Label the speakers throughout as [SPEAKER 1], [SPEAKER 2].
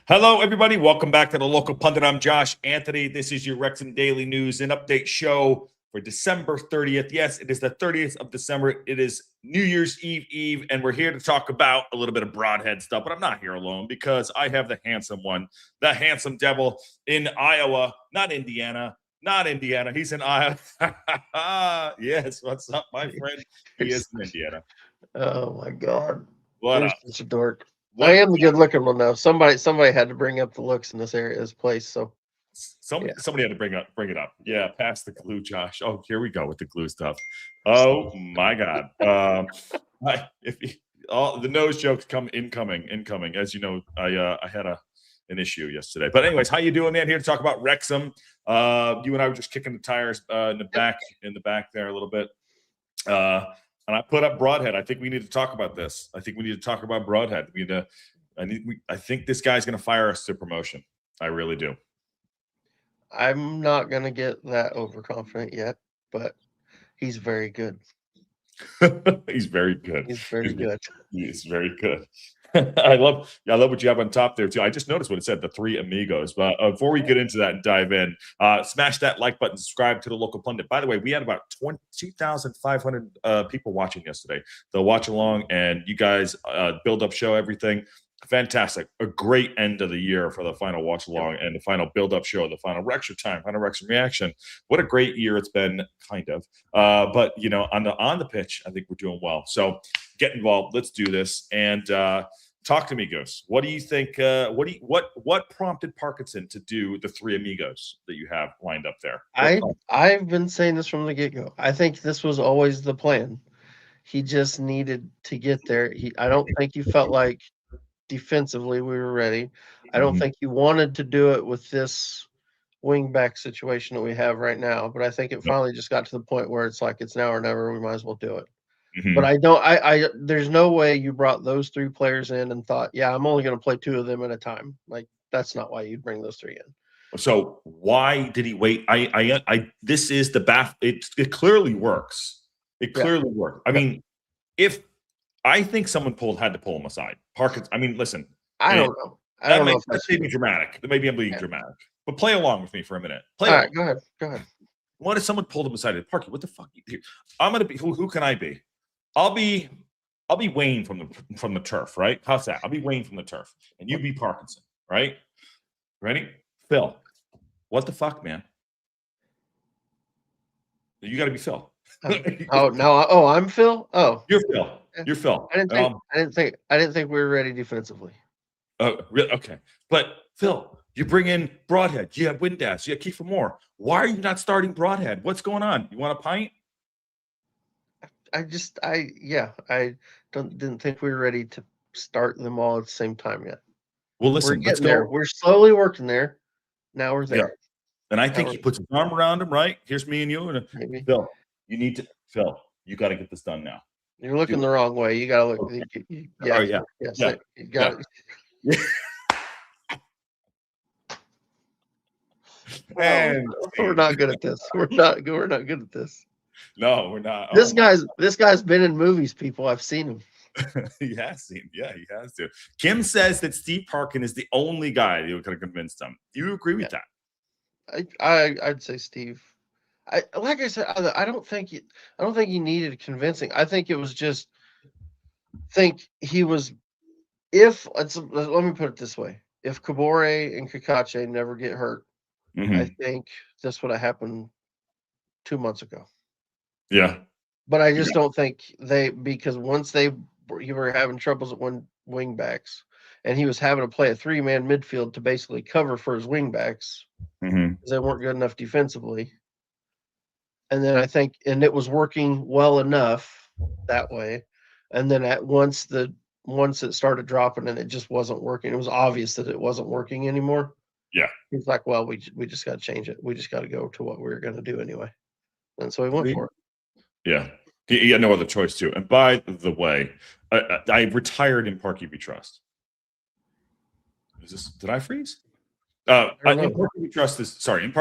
[SPEAKER 1] Hello, everybody. Welcome back to the Local Pundit. I'm Josh Anthony. This is your Wrexham Daily News and Update show for December 30th. Yes, it is the 30th of December. It is New Year's Eve, and we're here to talk about a little bit of Broadhead stuff, but I'm not here alone because I have the handsome one, the handsome devil in Iowa, not Indiana. He's in Iowa. Yes, what's up, my friend? He is in Indiana.
[SPEAKER 2] Oh my God.
[SPEAKER 1] What
[SPEAKER 2] You're
[SPEAKER 1] up?
[SPEAKER 2] such a dork.
[SPEAKER 1] What?
[SPEAKER 2] I am the good looking one though. Somebody had to bring up the looks in this place. So
[SPEAKER 1] Somebody had to bring it up. Yeah, pass the glue, Josh. Oh, here we go with the glue stuff. Oh my God. All the nose jokes come incoming. As you know, I had an issue yesterday. But anyways, how you doing, man? Here to talk about Wrexham. You and I were just kicking the tires in the back there a little bit. And I put up Broadhead. I think we need to talk about this. I think we need to talk about Broadhead. I think this guy's going to fire us to promotion. I really do.
[SPEAKER 2] I'm not gonna get that overconfident yet, but he's very good.
[SPEAKER 1] He's very good.
[SPEAKER 2] He's very good.
[SPEAKER 1] He's very good. I love what you have on top there too. I just noticed what it said, the three amigos. But before we get into that and dive in, smash that like button, subscribe to the Local Pundit. By the way, we had about 2,500 people watching yesterday. They'll watch along, and you guys build up, show everything. Fantastic. A great end of the year for the final watch along and the final build up show, the final Wrexham time, final Wrexham reaction. What a great year it's been, kind of. But you know, on the pitch, I think we're doing well. So get involved. Let's do this. And talk to me, Goose. What do you think? What prompted Parkinson to do the three amigos that you have lined up there?
[SPEAKER 2] I've been saying this from the get-go. I think this was always the plan. He just needed to get there. I don't think he felt like defensively we were ready. I don't think he wanted to do it with this wingback situation that we have right now, but I think it finally just got to the point where it's like it's now or never. We might as well do it. But I don't. There's no way you brought those three players in and thought, yeah, I'm only going to play two of them at a time. Like that's not why you'd bring those three in.
[SPEAKER 1] So why did he wait? This is the bath. It clearly works. It clearly worked. I mean, if I think someone had to pull him aside. Parkinson. I mean, listen.
[SPEAKER 2] I don't know. I don't know.
[SPEAKER 1] That may be dramatic. Maybe I'm being dramatic. But play along with me for a minute.
[SPEAKER 2] All right, go ahead.
[SPEAKER 1] What if someone pulled him aside? Parky, what the fuck? I'm gonna be. Who can I be? I'll be Wayne from the turf, right? How's that? I'll be Wayne from the turf, and you be Parkinson, right? Ready? Phil. What the fuck, man? You got to be Phil.
[SPEAKER 2] I'm Phil. Oh,
[SPEAKER 1] you're Phil. You're Phil.
[SPEAKER 2] I didn't think we were ready defensively.
[SPEAKER 1] Oh, really? Okay. But Phil, you bring in Broadhead. You have Windass. You have Kiefer Moore. Why are you not starting Broadhead? What's going on? You want a pint?
[SPEAKER 2] I didn't think we were ready to start them all at the same time yet.
[SPEAKER 1] Well, listen,
[SPEAKER 2] let's go. We're slowly working there. Now we're there.
[SPEAKER 1] Yeah. And I think he puts his arm around him, right? Here's me and you. And
[SPEAKER 2] maybe.
[SPEAKER 1] Phil, you got to get this done now.
[SPEAKER 2] You're looking the wrong way. You got to look.
[SPEAKER 1] Yeah.
[SPEAKER 2] You got it.
[SPEAKER 1] And
[SPEAKER 2] we're not good at this. We're not good at this.
[SPEAKER 1] No, we're not.
[SPEAKER 2] This guy's been in movies, people. I've seen him.
[SPEAKER 1] He has seen. Yeah, he has to. Kim says that Steve Parkin is the only guy who could have convinced him. Do you agree with that?
[SPEAKER 2] I'd say Steve. Like I said, I don't think he needed convincing. I think it was just let me put it this way. If Kabore and Kakache never get hurt, I think this would have happened 2 months ago.
[SPEAKER 1] Yeah.
[SPEAKER 2] But I just don't think because once you were having troubles at wing backs, and he was having to play a 3-man midfield to basically cover for his wing backs because they weren't good enough defensively. And then and it was working well enough that way. And then once it started dropping and it just wasn't working, it was obvious that it wasn't working anymore.
[SPEAKER 1] Yeah.
[SPEAKER 2] He's like, well, we just got to change it. We just got to go to what we were going to do anyway. And so he went for it.
[SPEAKER 1] Yeah. He had no other choice to. And by the way, I retired in Parky V Trust. Did I freeze? In Parker We Trust is sorry. I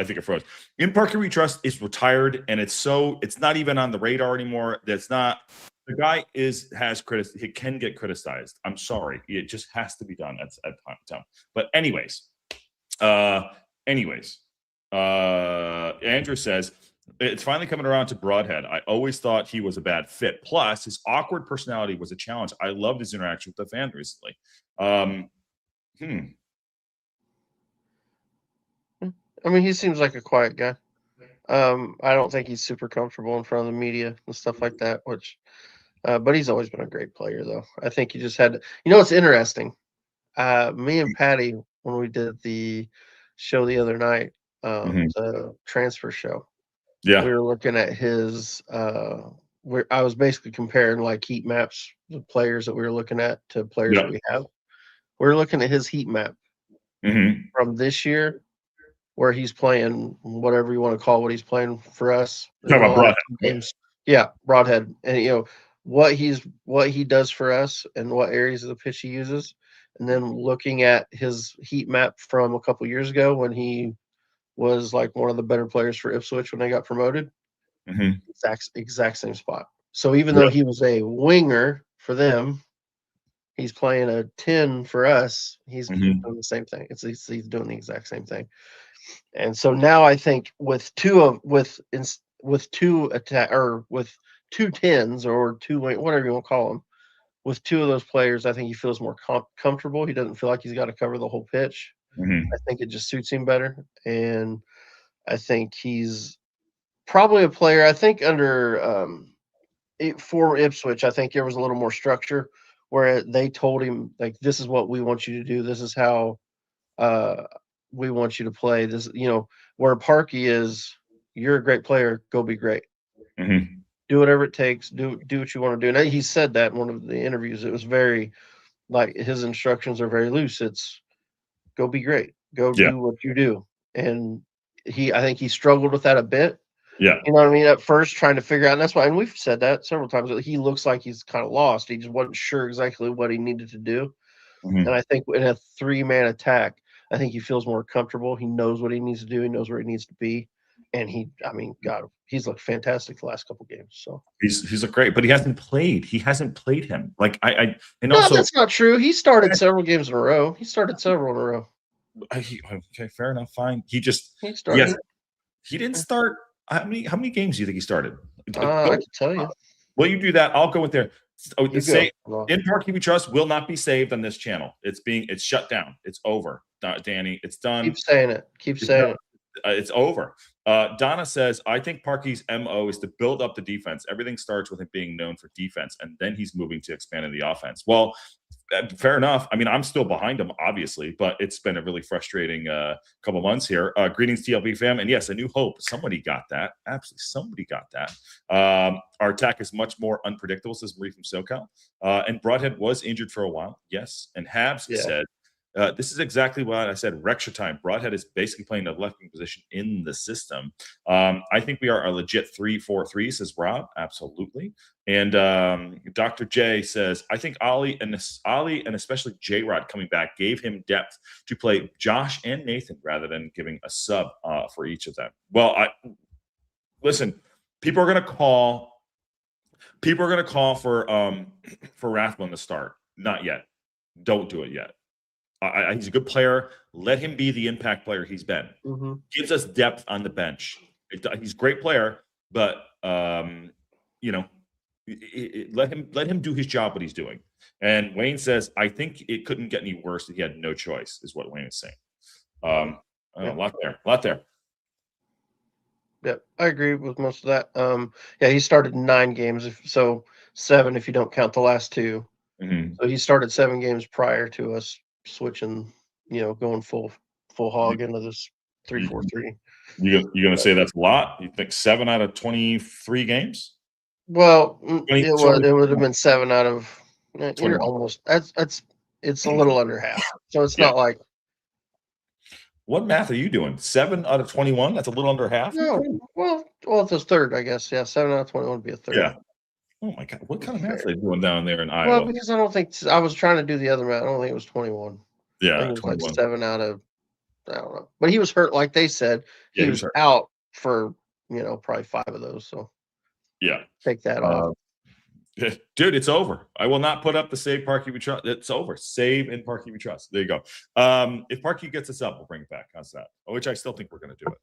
[SPEAKER 1] think it froze. In Parker We Trust is retired, and it's not even on the radar anymore. There's the guy he can get criticized. I'm sorry, it just has to be done at time. But anyways, Andrew says it's finally coming around to Broadhead. I always thought he was a bad fit. Plus, his awkward personality was a challenge. I loved his interaction with the fan recently.
[SPEAKER 2] I mean, he seems like a quiet guy. I don't think he's super comfortable in front of the media and stuff like that, but he's always been a great player, though. I think you just had to, it's interesting. Me and Patty, when we did the show the other night, the transfer show, we were looking at his, I was basically comparing like heat maps, the players that we were looking at to players that we have. We were looking at his heat map from this year, where he's playing whatever you want to call what he's playing for us.
[SPEAKER 1] Talking about Broadhead
[SPEAKER 2] games. Yeah, Broadhead. And what he does for us and what areas of the pitch he uses. And then looking at his heat map from a couple years ago when he was like one of the better players for Ipswich when they got promoted. Exact same spot. So even though he was a winger for them, he's playing a 10 for us. He's doing the same thing. He's doing the exact same thing. And so now I think with two tens or two, whatever you want to call them, with two of those players, I think he feels more comfortable. He doesn't feel like he's got to cover the whole pitch. I think it just suits him better. And I think he's probably a player. I think for Ipswich, I think there was a little more structure where they told him, like, this is what we want you to do. This is how we want you to play. This, where Parky is, you're a great player. Go be great. Do whatever it takes. Do what you want to do. And he said that in one of the interviews. It was very, like, his instructions are very loose. It's go be great. Go do what you do. And I think he struggled with that a bit.
[SPEAKER 1] Yeah.
[SPEAKER 2] You know what I mean? At first, trying to figure out, and that's why, and we've said that several times, that he looks like he's kind of lost. He just wasn't sure exactly what he needed to do. And I think in a 3-man attack, I think he feels more comfortable. He knows what he needs to do. He knows where he needs to be. And he's looked fantastic the last couple games. So
[SPEAKER 1] he's looked great, but he hasn't played. He hasn't played him. Like
[SPEAKER 2] no, also, that's not true. He started several games in a row. He started several in a row.
[SPEAKER 1] Okay, fair enough. Fine. He started. Yes, he didn't start. How many games do you think he started?
[SPEAKER 2] I can tell you.
[SPEAKER 1] Will you do that? I'll go with there. In Parky We Trust will not be saved on this channel. It's shut down. It's over, Danny. It's done.
[SPEAKER 2] Keep saying it.
[SPEAKER 1] It's over. Donna says, I think Parky's MO is to build up the defense. Everything starts with him being known for defense, and then he's moving to expanding the offense. Well, fair enough. I mean, I'm still behind him, obviously, but it's been a really frustrating couple months here. Greetings, TLB fam. And yes, a new hope. Somebody got that. Absolutely, somebody got that. Our attack is much more unpredictable, says Marie from SoCal. And Broadhead was injured for a while. Yes. And Habs said, this is exactly what I said. Wrexham time. Broadhead is basically playing a left wing position in the system. I think we are a legit 3-4-3, says Rob. Absolutely. And Dr. J says, I think Ollie and especially J-Rod coming back gave him depth to play Josh and Nathan rather than giving a sub for each of them. Well, listen, people are going to call for Rathbone to start. Not yet. Don't do it yet. He's a good player. Let him be the impact player he's been. Gives us depth on the bench. He's a great player, but let him do his job, what he's doing. And Wayne says, I think it couldn't get any worse if he had no choice, is what Wayne is saying. A lot there.
[SPEAKER 2] Yeah, I agree with most of that. He started 9 games, so 7 if you don't count the last 2. So he started 7 games prior to us switching, going full hog into this 3-4-3.
[SPEAKER 1] You gonna say that's a lot? You think 7 out of 23 games?
[SPEAKER 2] Well, it would have been 7 out of. You're almost. It's a little under half. So it's not like.
[SPEAKER 1] What math are you doing? 7 out of 21? That's a little under half.
[SPEAKER 2] No, well, it's a third, I guess. Yeah, 7 out of 21 would be a third.
[SPEAKER 1] Yeah. Oh my God, what kind of math are they doing down there in Iowa?
[SPEAKER 2] Well, because I don't think I was trying to do the other math. I don't think it was 21.
[SPEAKER 1] Yeah,
[SPEAKER 2] I think it was 21. Like 7 out of, I don't know. But he was hurt, like they said. He was out for probably 5 of those. So
[SPEAKER 1] yeah,
[SPEAKER 2] take that off.
[SPEAKER 1] Dude, it's over. I will not put up the Save Parky We Trust. It's over. Save and Parky We Trust. There you go. If Parky gets us up, we'll bring it back. How's that? Which I still think we're going to do it.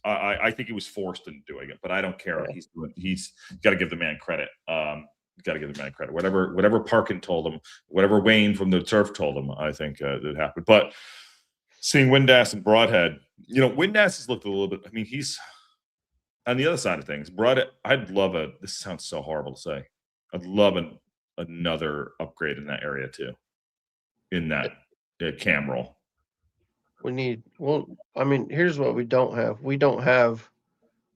[SPEAKER 1] I think he was forced into doing it, but I don't care. Yeah. He's got to give the man credit. Got to give the man credit. Whatever Parkin told him, whatever Wayne from the turf told him, I think it happened. But seeing Windass and Broadhead, Windass has looked a little bit. I mean, he's on the other side of things. Broadhead, I'd love this sounds so horrible to say. I'd love another upgrade in that area too, in that cam roll.
[SPEAKER 2] I mean, here's what we don't have. We don't have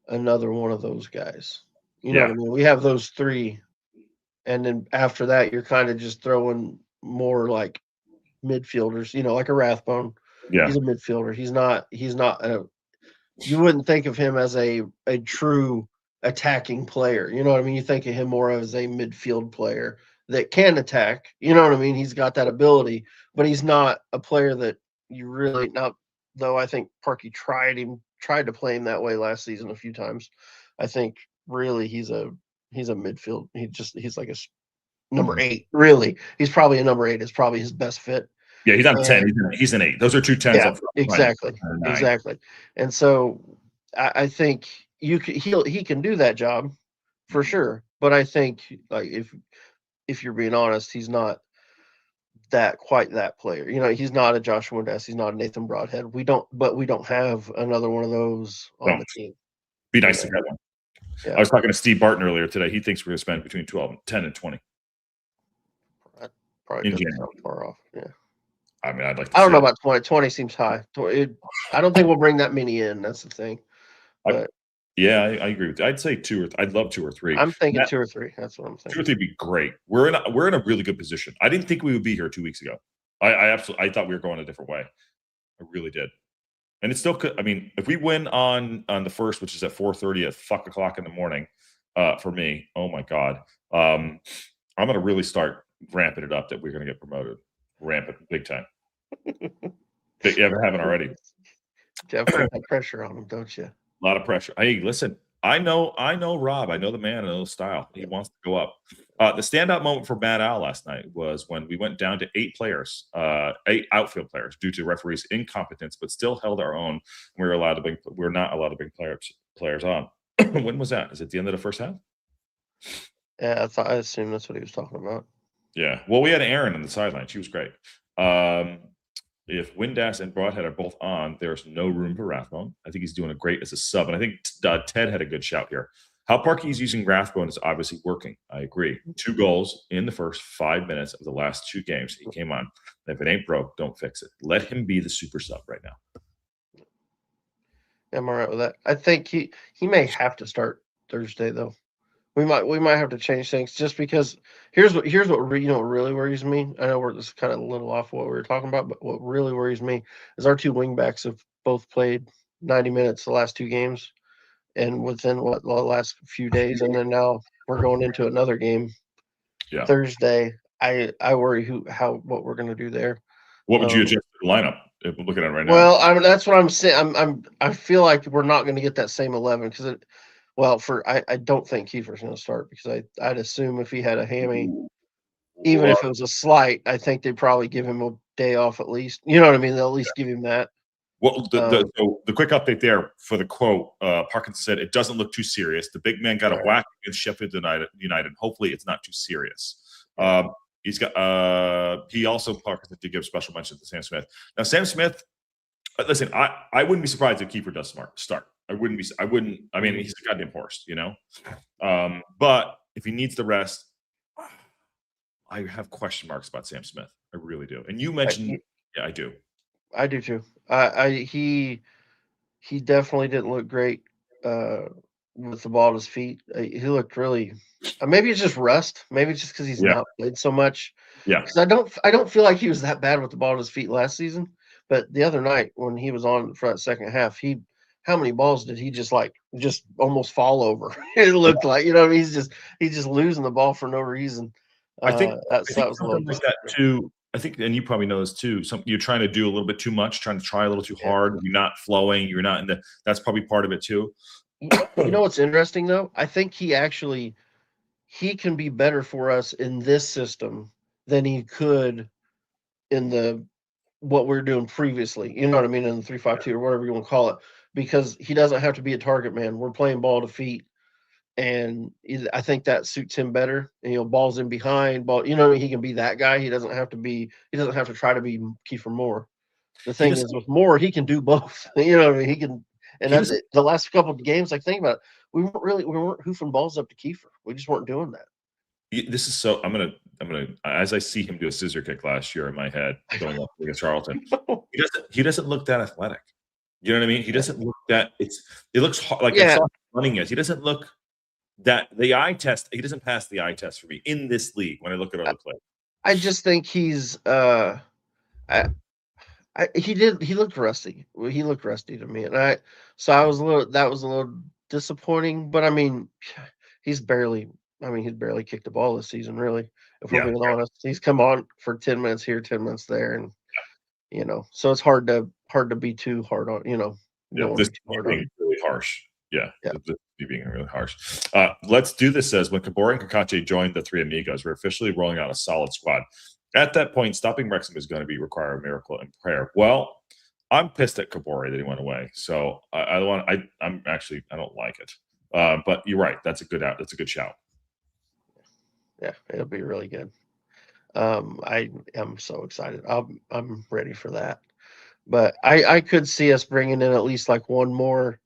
[SPEAKER 2] another one of those guys. You know what I mean? We have those three. And then after that, you're kind of just throwing more like midfielders, like a Rathbone.
[SPEAKER 1] Yeah.
[SPEAKER 2] He's a midfielder. He's not you wouldn't think of him as a true attacking player. You know what I mean? You think of him more as a midfield player that can attack. You know what I mean? He's got that ability, but he's not a player that you really not. Though I think Parky tried to play him that way last season a few times. I think really he's a midfield. He's like a number 8. Really, he's probably a number 8. Is probably his best fit.
[SPEAKER 1] Yeah, he's not 10. He's an 8. Those are 2 10s.
[SPEAKER 2] Yeah, exactly. And so I think he can do that job for sure. But I think like if you're being honest, he's not quite that player. He's not a Joshua Windass. He's not a Nathan Broadhead. We don't have another one of those on the team.
[SPEAKER 1] Be nice to get one. Yeah. I was talking to Steve Barton earlier today. He thinks we're going to spend between 10 and 20.
[SPEAKER 2] Probably doesn't sound far off. Yeah.
[SPEAKER 1] I mean, I'd like to.
[SPEAKER 2] I don't know about 20. 20 seems high. I don't think we'll bring that many in. That's the thing. But
[SPEAKER 1] I agree with you. I'd say 2 or I'd love 2 or 3.
[SPEAKER 2] I'm thinking 2 or 3. That's what I'm thinking.
[SPEAKER 1] 2 or 3 would be great. We're in a really good position. I didn't think we would be here 2 weeks ago. I thought we were going a different way. I really did. And it still could. I mean, if we win on the 1st, which is at 4:30 at o'clock in the morning, for me, oh my God, I'm going to really start ramping it up that we're going to get promoted. Ramp it big time. You haven't already.
[SPEAKER 2] Definitely have pressure on him, don't you?
[SPEAKER 1] A lot of pressure. Hey, listen, I know Rob. I know the man. I know the style. He wants to go up. The standout moment for Mad Al last night was when we went down to 8 players, 8 outfield players, due to referees' incompetence, but still held our own. We're not allowed to bring players on. When was that? Is it the end of the first half?
[SPEAKER 2] Yeah, I assume that's what he was talking about.
[SPEAKER 1] Yeah. Well, we had Erin on the sideline. She was great. If Windass and Broadhead are both on, there's no room for Rathbone. I think he's doing a great as a sub. And I think Ted had a good shout here. How Parky is using Rathbone is obviously working. I agree. 2 goals in the first 5 minutes of the last 2 games. He came on. If it ain't broke, don't fix it. Let him be the super sub right now.
[SPEAKER 2] Yeah, I'm all right with that. I think he may have to start Thursday though. We might have to change things just because here's what really worries me. I know this is kind of a little off what we were talking about, but what really worries me is our 2 wingbacks have both played 90 minutes the last 2 games, and within the last few days, and then now we're going into another game Thursday. I worry what we're going to do there.
[SPEAKER 1] What would you adjust the lineup if we're looking at it right now?
[SPEAKER 2] Well, that's what I'm saying. I feel like we're not going to get that same 11 because it. Well, I don't think Kiefer's going to start because I'd assume if he had a hammy, even if it was a slight, I think they'd probably give him a day off at least. You know what I mean? They'll at least give him that.
[SPEAKER 1] Well, the quick update there for the quote, Parkinson said, it doesn't look too serious. The big man got a whack against Sheffield United. Hopefully it's not too serious. He also, Parkinson, did give special mention to Sam Smith. Now, Sam Smith, listen, I wouldn't be surprised if Kiefer does start. I mean, he's a goddamn horse, but if he needs the rest, I have question marks about Sam Smith. I really do. And you mentioned, I do.
[SPEAKER 2] I do too. He definitely didn't look great with the ball at his feet. He looked really. Maybe it's just rust. Maybe it's just because he's not played so much.
[SPEAKER 1] Yeah.
[SPEAKER 2] Because I don't feel like he was that bad with the ball at his feet last season. But the other night when he was on for that second half, how many balls did he just almost fall over? It looked like, he's just losing the ball for no reason.
[SPEAKER 1] I think
[SPEAKER 2] that was a little
[SPEAKER 1] like that too. I think, and you probably know this too. You're trying to do a little bit too much, trying to try a little too hard. You're not flowing. You're not that's probably part of it too.
[SPEAKER 2] You know what's interesting though? I think he he can be better for us in this system than he could in the what we're doing previously. You know what I mean? In the 3-5-2 or whatever you want to call it, because he doesn't have to be a target man. We're playing ball to feet, and I think that suits him better. And, balls in behind, ball. He can be that guy. He doesn't have to be. He doesn't have to try to be Kiefer Moore. The
[SPEAKER 1] He
[SPEAKER 2] thing
[SPEAKER 1] doesn't.
[SPEAKER 2] is, with Moore, he can do both. You know what I mean? He can. And
[SPEAKER 1] He doesn't.
[SPEAKER 2] the last couple of games, like think about it, we weren't hoofing balls up to Kiefer. We just weren't doing that.
[SPEAKER 1] This is so. I'm gonna. As I see him do a scissor kick last year in my head going up against Charlton. He doesn't look that athletic. You know what I mean? He doesn't look that. It looks like I saw him running it. He doesn't look that the eye test. He doesn't pass the eye test for me in this league when I look at other players.
[SPEAKER 2] I just think he's. He looked rusty. He looked rusty to me, and that was a little disappointing. But I mean, he's barely kicked the ball this season, really. If we're being honest, he's come on for 10 minutes here, 10 minutes there, and so it's hard to be too hard on.
[SPEAKER 1] This is being really harsh. Yeah. This is being really harsh. Let's do this. Says when Kabore and Kakache joined the Three Amigos, we're officially rolling out a solid squad. At that point, stopping Wrexham is going to require a miracle and prayer. Well, I'm pissed at Kabore that he went away. So I don't like it. But you're right. That's a good shout.
[SPEAKER 2] Yeah, it'll be really good. I am so excited. I'm ready for that. But I could see us bringing in at least like one more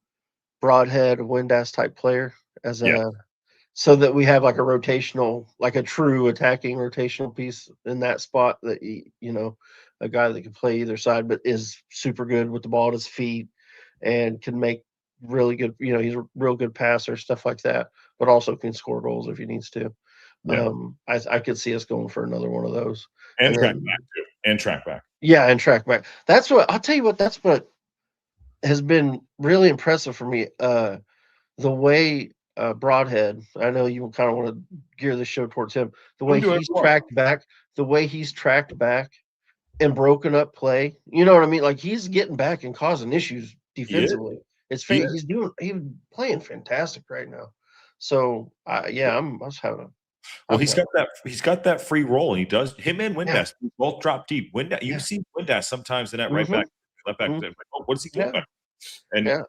[SPEAKER 2] Broadhead, Windass type player so that we have like a rotational, like a true attacking rotational piece in that spot that a guy that can play either side but is super good with the ball at his feet and can make really good, he's a real good passer, stuff like that, but also can score goals if he needs to.
[SPEAKER 1] Yeah.
[SPEAKER 2] I could see us going for another one of those.
[SPEAKER 1] And track back too. And track back.
[SPEAKER 2] Yeah, and track back. That's what I'll tell you what, that's what has been really impressive for me. The way Broadhead, I know you kind of want to gear the show towards him. The way he's tracked back and broken up play. You know what I mean? Like he's getting back and causing issues defensively. He's playing fantastic right now. So I was having a.
[SPEAKER 1] Well, he's got that free roll, and he does. Him and Windass both drop deep. You see Windass sometimes in that right back, left back. Oh, what is he doing back? And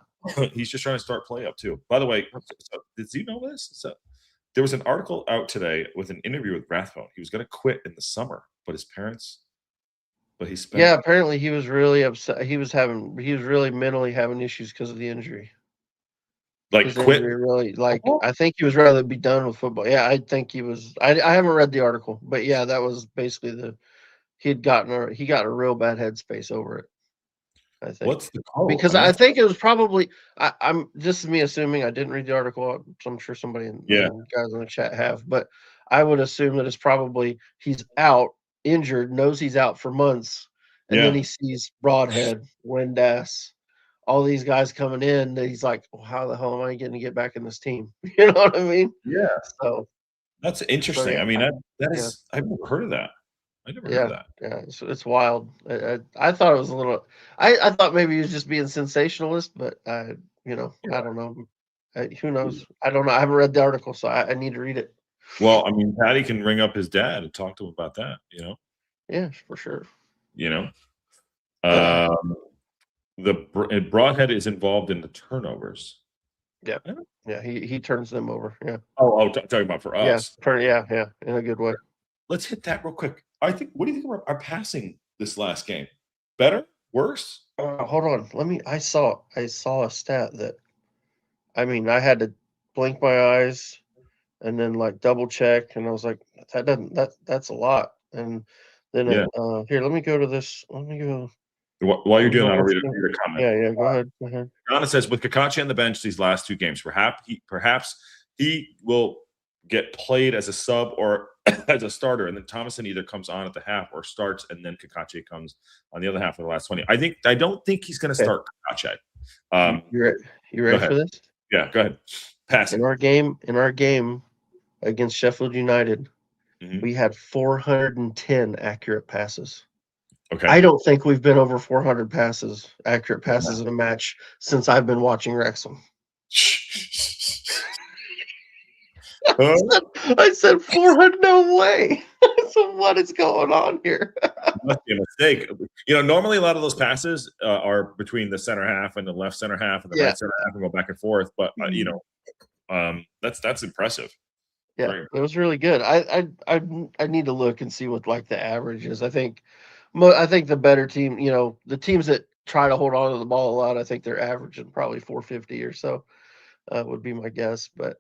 [SPEAKER 1] he's just trying to start play up too. By the way, did you know this? So there was an article out today with an interview with Rathbone. He was going to quit in the summer, but his parents. But
[SPEAKER 2] apparently he was really upset. He was really mentally having issues because of the injury.
[SPEAKER 1] Like quit?
[SPEAKER 2] Really, I think he was rather be done with football. Yeah, I think he was. I haven't read the article, but yeah, that was basically he got a real bad headspace over it. I think.
[SPEAKER 1] What's the call?
[SPEAKER 2] Because I think it was probably I'm just me assuming. I didn't read the article. So I'm sure somebody guys in the chat have, but I would assume that it's probably he's out, injured, knows he's out for months, and then he sees Broadhead, Windass, all these guys coming in, that he's like, well, how the hell am I going to get back in this team? You know what I mean?
[SPEAKER 1] Yeah.
[SPEAKER 2] So
[SPEAKER 1] that's interesting. I mean, I've never heard of that. I never heard of that.
[SPEAKER 2] Yeah, it's wild. I thought it was a little. I thought maybe he was just being sensationalist, but I don't know. Who knows? I don't know. I haven't read the article, so I need to read it.
[SPEAKER 1] Well, I mean, Patty can ring up his dad and talk to him about that.
[SPEAKER 2] Yeah, for sure.
[SPEAKER 1] The Broadhead is involved in the turnovers.
[SPEAKER 2] Yeah, he turns them over. Yeah.
[SPEAKER 1] Talking about for us.
[SPEAKER 2] Yeah, in a good way.
[SPEAKER 1] Let's hit that real quick. What do you think of our passing this last game? Better? Worse?
[SPEAKER 2] Hold on. I saw a stat that, I mean, I had to blink my eyes and then double check, and I was like, that's a lot. And then here, let me go to this. Let me go.
[SPEAKER 1] While you're doing that, I'll read a comment.
[SPEAKER 2] Yeah, go ahead.
[SPEAKER 1] Donna says, with Kakache on the bench these last two games, perhaps he will get played as a sub or as a starter, and then Thomason either comes on at the half or starts, and then Kakache comes on the other half of the last 20. I don't think he's going to start Kakache.
[SPEAKER 2] You ready for this?
[SPEAKER 1] Yeah, go ahead. Pass
[SPEAKER 2] in our game against Sheffield United, we had 410 accurate passes.
[SPEAKER 1] Okay.
[SPEAKER 2] I don't think we've been over 400 accurate passes in a match since I've been watching Wrexham. I said 400. No way. So what is going on here?
[SPEAKER 1] Must be a mistake. Normally a lot of those passes are between the center half and the left center half and the right center half and go back and forth. But that's impressive.
[SPEAKER 2] Yeah, it was really good. I need to look and see what like the average is. I think the better team, the teams that try to hold on to the ball a lot, I think they're averaging probably 450 or so. Would be my guess. But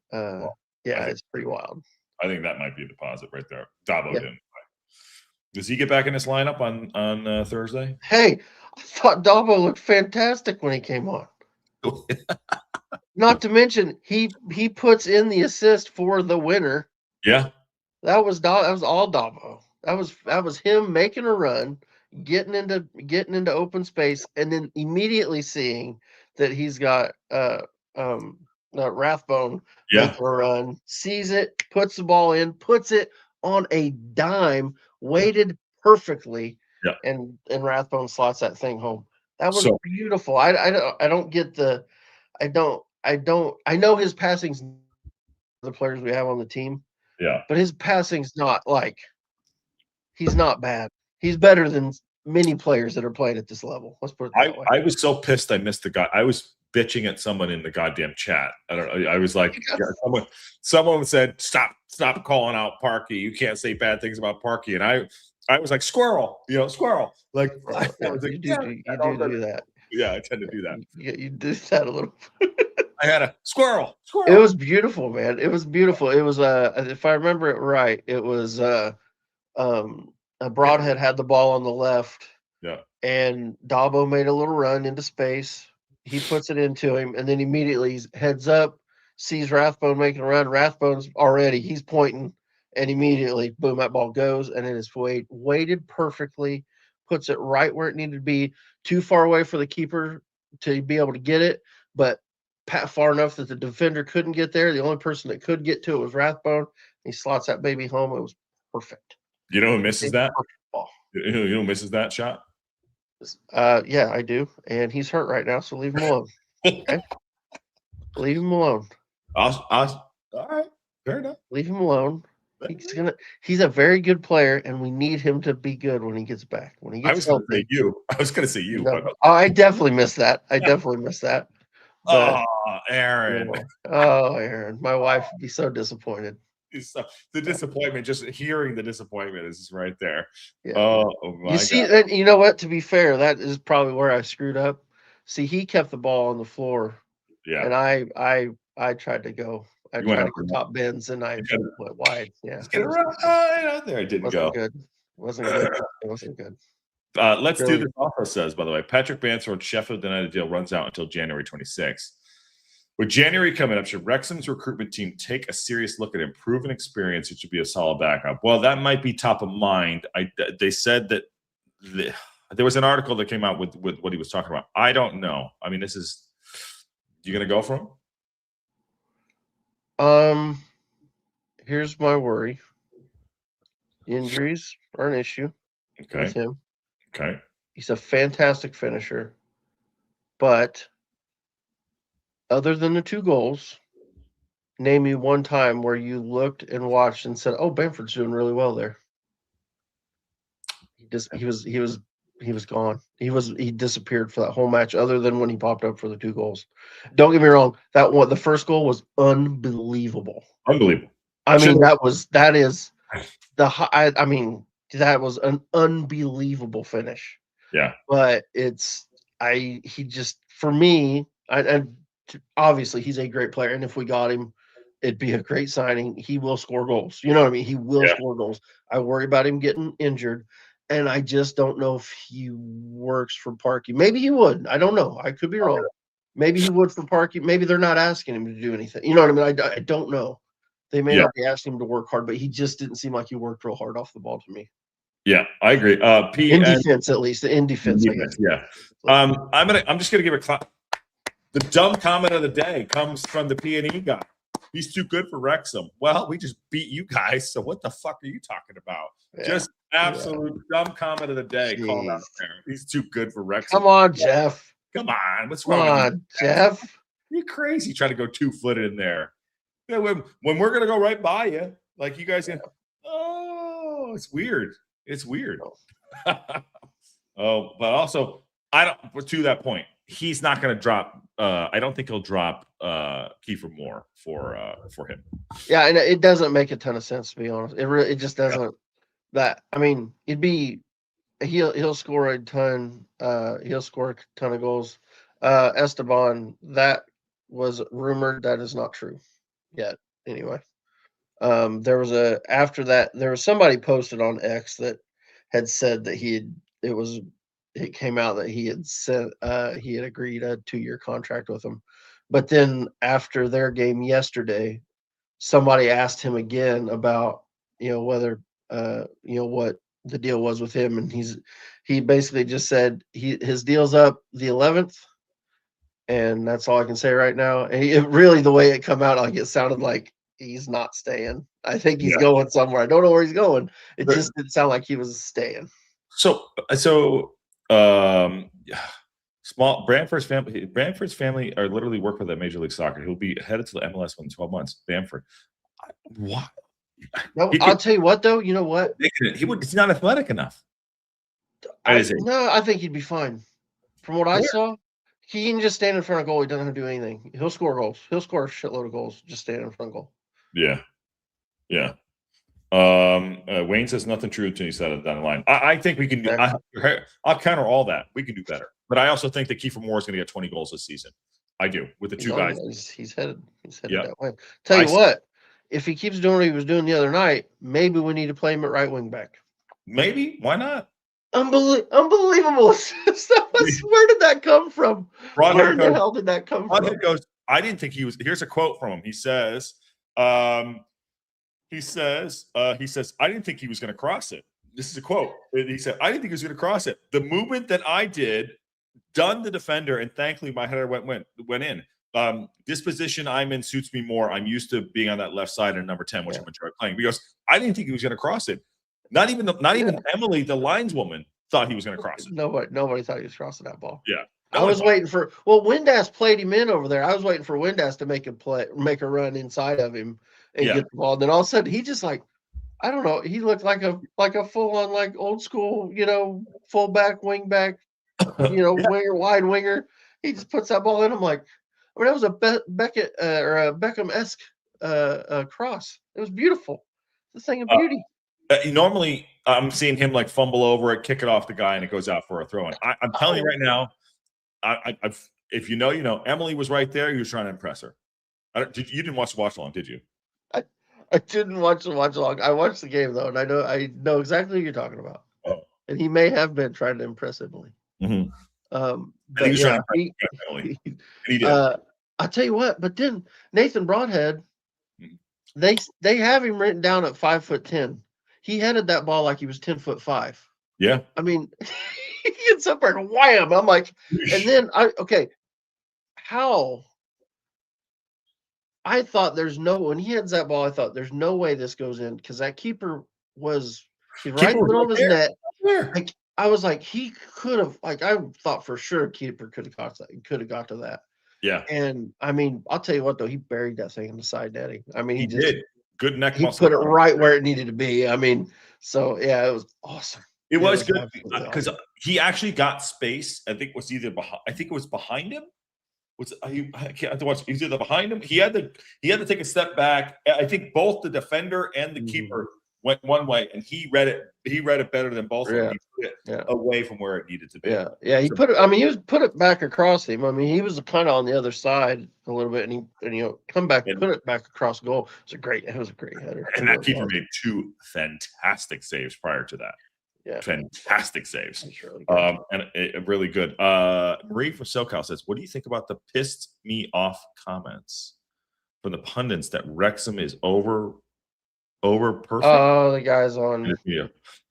[SPEAKER 2] it's pretty wild.
[SPEAKER 1] I think that might be a deposit right there. Dabo didn't play. Does he get back in this lineup on Thursday?
[SPEAKER 2] Hey, I thought Dabo looked fantastic when he came on. Not to mention he puts in the assist for the winner.
[SPEAKER 1] Yeah.
[SPEAKER 2] That was all Dabo. That was him making a run, getting into open space, and then immediately seeing that he's got Rathbone making a run, sees it, puts the ball in, puts it on a dime, waited perfectly, and Rathbone slots that thing home. That was beautiful. I don't get the I know his passing's the players we have on the team.
[SPEAKER 1] Yeah.
[SPEAKER 2] But his passing's not he's not bad. He's better than many players that are playing at this level. Let's put it that way.
[SPEAKER 1] I was so pissed I missed the guy. I was bitching at someone in the goddamn chat. I don't know. I was like, someone said, stop calling out Parkey. You can't say bad things about Parkey. And I was like, squirrel, squirrel. Like,
[SPEAKER 2] you do that.
[SPEAKER 1] Yeah, I tend to do that.
[SPEAKER 2] You do that a little.
[SPEAKER 1] I had a squirrel.
[SPEAKER 2] It was beautiful, man. It was beautiful. It was if I remember it right, it was a Broadhead had the ball on the left.
[SPEAKER 1] Yeah.
[SPEAKER 2] And Dabo made a little run into space. He puts it into him, and then immediately heads up, sees Rathbone making a run. Rathbone's he's pointing, and immediately, boom, that ball goes, and it is weighted perfectly, puts it right where it needed to be, too far away for the keeper to be able to get it, but far enough that the defender couldn't get there. The only person that could get to it was Rathbone. He slots that baby home. It was perfect.
[SPEAKER 1] You know who misses that? You know who misses that shot?
[SPEAKER 2] Yeah, I do, and he's hurt right now, so leave him alone. Okay, leave him alone.
[SPEAKER 1] All right, fair enough.
[SPEAKER 2] Leave him alone. He's a very good player, and we need him to be good when he gets back. When he gets healthy.
[SPEAKER 1] I was going to say you.
[SPEAKER 2] No, I definitely missed that. But,
[SPEAKER 1] Aaron.
[SPEAKER 2] Aaron, my wife would be so disappointed.
[SPEAKER 1] The disappointment, just hearing the disappointment is right there.
[SPEAKER 2] Yeah.
[SPEAKER 1] Oh my God.
[SPEAKER 2] And you know what? To be fair, that is probably where I screwed up. See, he kept the ball on the floor.
[SPEAKER 1] Yeah.
[SPEAKER 2] And I tried to go. I tried to go top bins, and I went wide. Yeah.
[SPEAKER 1] Out there. I didn't go.
[SPEAKER 2] Wasn't good. It wasn't good.
[SPEAKER 1] Let's do this. Also says, by the way, Patrick Bansford Sheffield United deal runs out until January 26th. With January coming up, should Wrexham's recruitment team take a serious look at improving experience? It should be a solid backup. Well, that might be top of mind. They said that there was an article that came out with what he was talking about. I don't know. I mean, you going to go for him?
[SPEAKER 2] Here's my worry. Injuries are an issue with him.
[SPEAKER 1] Okay.
[SPEAKER 2] He's a fantastic finisher, but other than the 2 goals, name me one time where you looked and watched and said, "Oh, Bamford's doing really well there." He was gone. He disappeared for that whole match, other than when he popped up for the 2 goals. Don't get me wrong, the first goal was unbelievable.
[SPEAKER 1] Unbelievable.
[SPEAKER 2] I mean, that was an unbelievable finish.
[SPEAKER 1] Yeah.
[SPEAKER 2] But for me, obviously he's a great player, and if we got him, it'd be a great signing. He will score goals. You know what I mean? He will score goals. I worry about him getting injured, and I just don't know if he works for Parkey. Maybe he would. I don't know. I could be wrong. Maybe he would for Parkey. Maybe they're not asking him to do anything. You know what I mean? I don't know. They may not be asking him to work hard, but he just didn't seem like he worked real hard off the ball to me.
[SPEAKER 1] Yeah, I agree.
[SPEAKER 2] In defense, at least. In defense, I guess.
[SPEAKER 1] Yeah. I'm just gonna give a clap. The dumb comment of the day comes from the P&E guy. He's too good for Wrexham. Well, we just beat you guys, so what the fuck are you talking about? Yeah. Just absolute dumb comment of the day. Called out there. He's too good for Wrexham.
[SPEAKER 2] Come on, Jeff.
[SPEAKER 1] Come on. What's wrong with you,
[SPEAKER 2] Jeff?
[SPEAKER 1] You're crazy trying to go 2-foot in there. when we're gonna go right by you, like you guys can. Oh, it's weird. It's weird. Oh, but also I don't. To that point, he's not going to drop. I don't think he'll drop Kiefer Moore for him.
[SPEAKER 2] Yeah, and it doesn't make a ton of sense, to be honest. It just doesn't. That I mean, he'll score a ton. He'll score a ton of goals. Esteban, that was rumored. That is not true yet. Anyway, there was somebody posted on X that had said that it came out that he had said he had agreed a 2-year contract with him, but then after their game yesterday, somebody asked him again about whether what the deal was with him, and he basically just said his deal's up the 11th, and that's all I can say right now. And really, the way it come out, like it sounded like he's not staying. I think he's going somewhere. I don't know where he's going. It just didn't sound like he was staying.
[SPEAKER 1] So Bamford's family are literally work with at Major League Soccer. He'll be headed to the MLS within 12 months. Bamford. What?
[SPEAKER 2] No, I'll tell you what, though. You know what?
[SPEAKER 1] He's not athletic enough.
[SPEAKER 2] No, I think he'd be fine. From what I saw, he can just stand in front of goal. He doesn't have to do anything. He'll score goals. He'll score a shitload of goals just standing in front of goal.
[SPEAKER 1] Yeah. Yeah. Wayne says nothing true until you said it down the line. I think we can do. I'll counter all that. We can do better. But I also think that Kiefer Moore is going to get 20 goals this season. I do with the two guys.
[SPEAKER 2] He's headed that way. Tell you what, if he keeps doing what he was doing the other night, maybe we need to play him at right wing back.
[SPEAKER 1] Maybe. Why not?
[SPEAKER 2] Unbelievable stuff. Where did that come from? Where the hell did that come from?
[SPEAKER 1] I didn't think he was. Here's a quote from him. He says, I didn't think he was going to cross it. This is a quote. He said, I didn't think he was going to cross it. The movement that I did, done the defender, and thankfully my header went in. This position I'm in suits me more. I'm used to being on that left side and number 10, which I'm enjoying playing. Because I didn't think he was going to cross it. Not even Emily, the lineswoman, thought he was going to cross it.
[SPEAKER 2] Nobody thought he was crossing that ball.
[SPEAKER 1] Yeah.
[SPEAKER 2] I was waiting for Windass played him in over there. I was waiting for Windass to make a run inside of him and get the ball. And then all of a sudden he just I don't know, he looked like a full on like old school, fullback, wingback, winger, wide winger. He just puts that ball in. I'm like, that was a Beckett or a Beckham-esque cross. It was beautiful. It's a thing of beauty.
[SPEAKER 1] Normally, I'm seeing him fumble over it, kick it off the guy, and it goes out for a throw-in. I'm telling you right now, if you know, Emily was right there. He was trying to impress her. You didn't watch the watch along, did you?
[SPEAKER 2] I didn't watch the watch along. I watched the game though, and I know exactly who you're talking about.
[SPEAKER 1] Oh.
[SPEAKER 2] And he may have been trying to impress Emily.
[SPEAKER 1] Mm-hmm.
[SPEAKER 2] But he was trying to impress Emily. He did. I'll tell you what. But then Nathan Broadhead, they have him written down at 5'10". He headed that ball like he was 10'5".
[SPEAKER 1] Yeah.
[SPEAKER 2] I mean, he gets up there and wham. I'm like, and then how? I thought when he heads that ball, I thought there's no way this goes in because that keeper was right in the middle of his net. Like, I was like, he could have, I thought for sure keeper could have got to that.
[SPEAKER 1] Yeah.
[SPEAKER 2] And I mean, I'll tell you what though, he buried that thing in the side netting. I mean, he
[SPEAKER 1] did. Good neck
[SPEAKER 2] he
[SPEAKER 1] muscle.
[SPEAKER 2] Put it right where it needed to be. I mean, so yeah, it was awesome.
[SPEAKER 1] It was good because he actually got space. I think it was behind him. I can't have to watch either behind him. He had to take a step back. I think both the defender and the keeper went one way, and he read it better than both of them. He put it away from where it needed to be.
[SPEAKER 2] Yeah. He put it. Put it back across him. I mean, he was kind of on the other side a little bit, and come back and put it back across goal. It was a great header.
[SPEAKER 1] And that keeper made 2 fantastic saves prior to that. Yeah, fantastic saves. Really and really good. Marie from SoCal says, "What do you think about the pissed me off comments from the pundits that Wrexham is over perfect?"
[SPEAKER 2] Oh, the guys on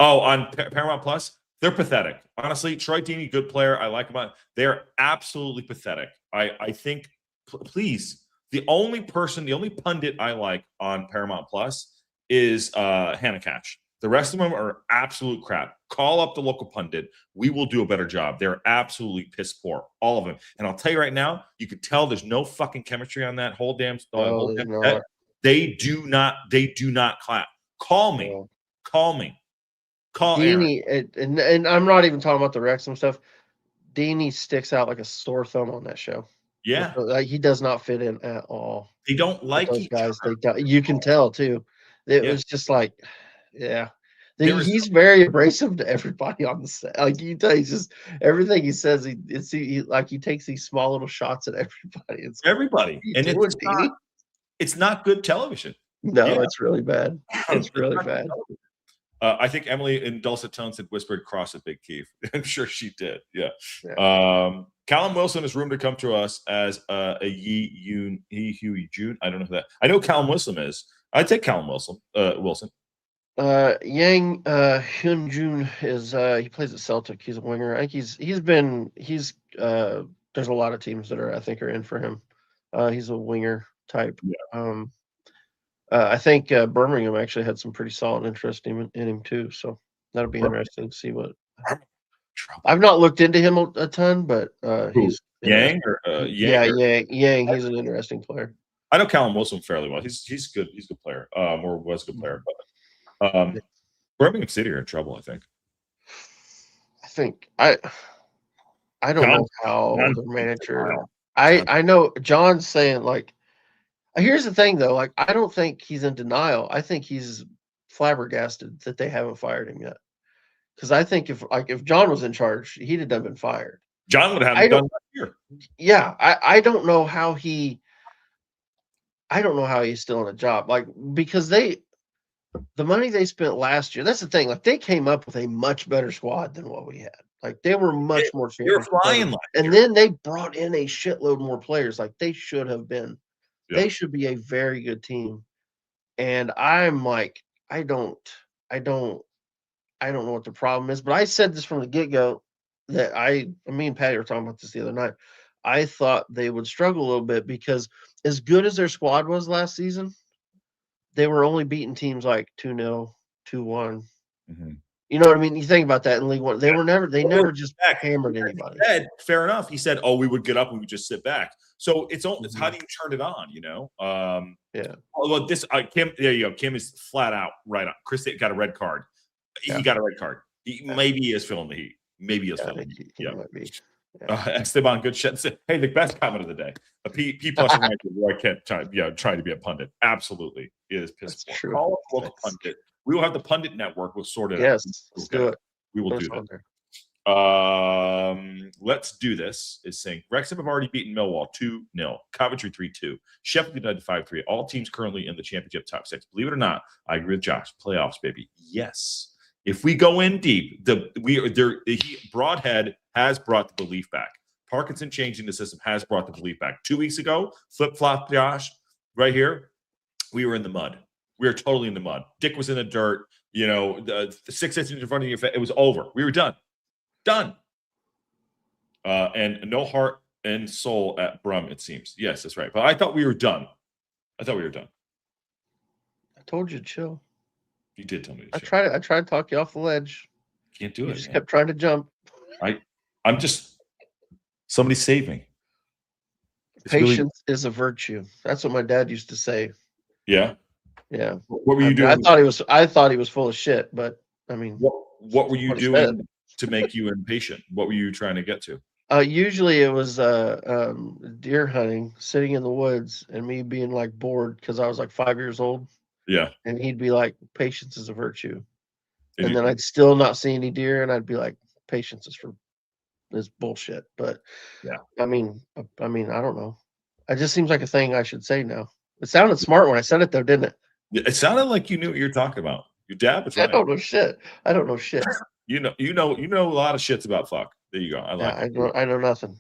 [SPEAKER 1] on Paramount Plus, they're pathetic. Honestly, Troy Deeney, good player. I like him. They're absolutely pathetic. I think, please, the only pundit I like on Paramount Plus is Hannah Catch. The rest of them are absolute crap. Call up the local pundit. We will do a better job. They're absolutely piss poor, all of them. And I'll tell you right now, you could tell there's no fucking chemistry on that whole damn. They do not clap. Call me.
[SPEAKER 2] Well,
[SPEAKER 1] Call Aaron.
[SPEAKER 2] Deanie, and I'm not even talking about the Wrexham stuff. Deanie sticks out like a sore thumb on that show.
[SPEAKER 1] Yeah.
[SPEAKER 2] Like, he does not fit in at all.
[SPEAKER 1] They don't like
[SPEAKER 2] Those
[SPEAKER 1] each
[SPEAKER 2] guys,
[SPEAKER 1] other.
[SPEAKER 2] you can tell too. It
[SPEAKER 1] Yeah.
[SPEAKER 2] was just like, yeah.
[SPEAKER 1] There is
[SPEAKER 2] He's very abrasive to everybody on the set. Like, you can tell, he's just everything he says. He takes these small little shots at everybody. It's like,
[SPEAKER 1] everybody,
[SPEAKER 2] what are you
[SPEAKER 1] and
[SPEAKER 2] doing, Deanie?
[SPEAKER 1] it's not good television.
[SPEAKER 2] No,
[SPEAKER 1] Yeah.
[SPEAKER 2] it's really bad. It's really bad.
[SPEAKER 1] I think Emily in dulcet tones had whispered "cross it, Big Keith." I'm sure she did. Yeah. Callum Wilson is rumored to come to us as a Yi June. I don't know who that. I know Callum Wilson is. I'd take Callum Wilson.
[SPEAKER 2] Yang Hyun Jun is he plays at Celtic. He's a winger. I think he's there's a lot of teams that I think are in for him. He's a winger type.
[SPEAKER 1] Yeah.
[SPEAKER 2] I think Birmingham actually had some pretty solid interest in him too. So that'll be interesting to see what. I've not looked into him a ton, but he's
[SPEAKER 1] Yang or
[SPEAKER 2] Yang. He's an interesting player.
[SPEAKER 1] I know Callum Wilson fairly well. He's good. He's a good player. Or was a good player. But Birmingham City are in trouble, I think.
[SPEAKER 2] I don't know how the manager. I know John's saying, like, here's the thing though, like, I don't think he's in denial. I think he's flabbergasted that they haven't fired him yet. Because I think if John was in charge, he'd have been fired.
[SPEAKER 1] John would have done that here.
[SPEAKER 2] Yeah, I don't know how he's still in a job. Like, because the money they spent last year, that's the thing. Like, they came up with a much better squad than what we had. Like, they were much more
[SPEAKER 1] flying.
[SPEAKER 2] And then they brought in a shitload more players. Like, they should have been. Yeah. They should be a very good team. And I'm like, I don't know what the problem is. But I said this from the get-go that me and Patty were talking about this the other night. I thought they would struggle a little bit because as good as their squad was last season, they were only beating teams like 2-0, 2-1. Mm-hmm. You know what I mean? You think about that in League One. They never just hammered anybody.
[SPEAKER 1] Fair enough. He said, "Oh, we would get up and we would just sit back." So it's how do you turn it on? You know?
[SPEAKER 2] Yeah.
[SPEAKER 1] Well, this Kim. There you go. Kim is flat out right on. Chris got a red card. He got a red card. Maybe he is feeling the heat. Maybe he is feeling the heat. Yeah. Esteban, good shit. Hey, the best comment of the day. A P plus I can't trying to be a pundit. Absolutely, it is piss poor.
[SPEAKER 2] True.
[SPEAKER 1] Call a local pundit. We will have the pundit network. We'll sort it out.
[SPEAKER 2] Yes, let's do it.
[SPEAKER 1] We will do that. Let's do this. Is saying Wrexham have already beaten Millwall 2-0, Coventry 3-2, Sheffield United 5-3. All teams currently in the championship top six. Believe it or not, I agree with Josh. Playoffs, baby. Yes. If we go in deep, Broadhead has brought the belief back. Parkinson changing the system has brought the belief back. 2 weeks ago, flip-flop, Josh, right here, we were in the mud. We were totally in the mud. Dick was in the dirt. You know, the 6 inches in front of your face. It was over. We were done. Done. And no heart and soul at Brum, it seems. Yes, that's right. But I thought we were done. I
[SPEAKER 2] told you to chill.
[SPEAKER 1] You did tell me to
[SPEAKER 2] chill. I tried to talk you off the ledge.
[SPEAKER 1] Can't do it.
[SPEAKER 2] You just kept trying to jump.
[SPEAKER 1] I'm just somebody save me.
[SPEAKER 2] Patience is a virtue. That's what my dad used to say.
[SPEAKER 1] Yeah.
[SPEAKER 2] Yeah.
[SPEAKER 1] What were you doing?
[SPEAKER 2] I thought he was full of shit, but I mean,
[SPEAKER 1] what were you doing to make you impatient? What were you trying to get to?
[SPEAKER 2] Usually it was deer hunting, sitting in the woods, and me being like bored because I was like 5 years old.
[SPEAKER 1] Yeah.
[SPEAKER 2] And he'd be like, "Patience is a virtue," and then I'd still not see any deer, and I'd be like, "Patience is bullshit." But
[SPEAKER 1] yeah,
[SPEAKER 2] I mean, I don't know. It just seems like a thing I should say now. It sounded smart when I said it, though, didn't it?
[SPEAKER 1] It sounded like you knew what you're talking about. Your dad was right.
[SPEAKER 2] I don't know shit.
[SPEAKER 1] You know a lot of shits about fuck. There you go. I
[SPEAKER 2] know nothing.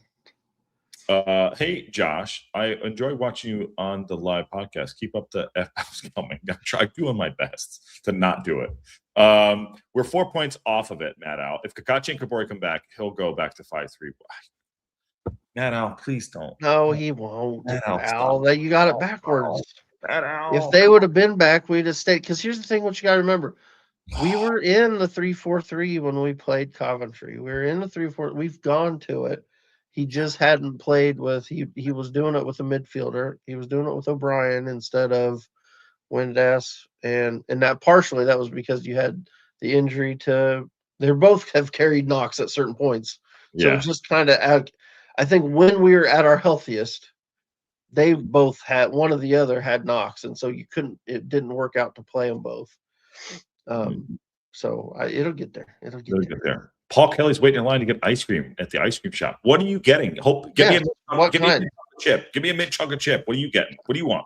[SPEAKER 1] Hey Josh, I enjoy watching you on the live podcast. Keep up the F coming. I try doing my best to not do it. We're 4 points off of it, Matt Al. If Kakachi and Kabori come back, he'll go back to 5-3. Matt Al, please don't.
[SPEAKER 2] No, he won't. Al, you got it backwards. If they would have been back, we'd have stayed. Because here's the thing: what you got to remember, we were in the 3-4-3 when we played Coventry. We were in the 3-4. We've gone to it. He just hadn't played with. He was doing it with a midfielder. He was doing it with O'Brien instead of Windass, and that partially that was because you had the injury to. They both have carried knocks at certain points, so
[SPEAKER 1] Yeah.
[SPEAKER 2] it just kind of. I think when we were at our healthiest, they both had one of the other had knocks, and so you couldn't. It didn't work out to play them both. So it'll get there. It'll get there.
[SPEAKER 1] Paul Kelly's waiting in line to get ice cream at the ice cream shop. What are you getting? Give me a mint chocolate chip. Give me a mint chocolate chip. What are you getting? What do you want?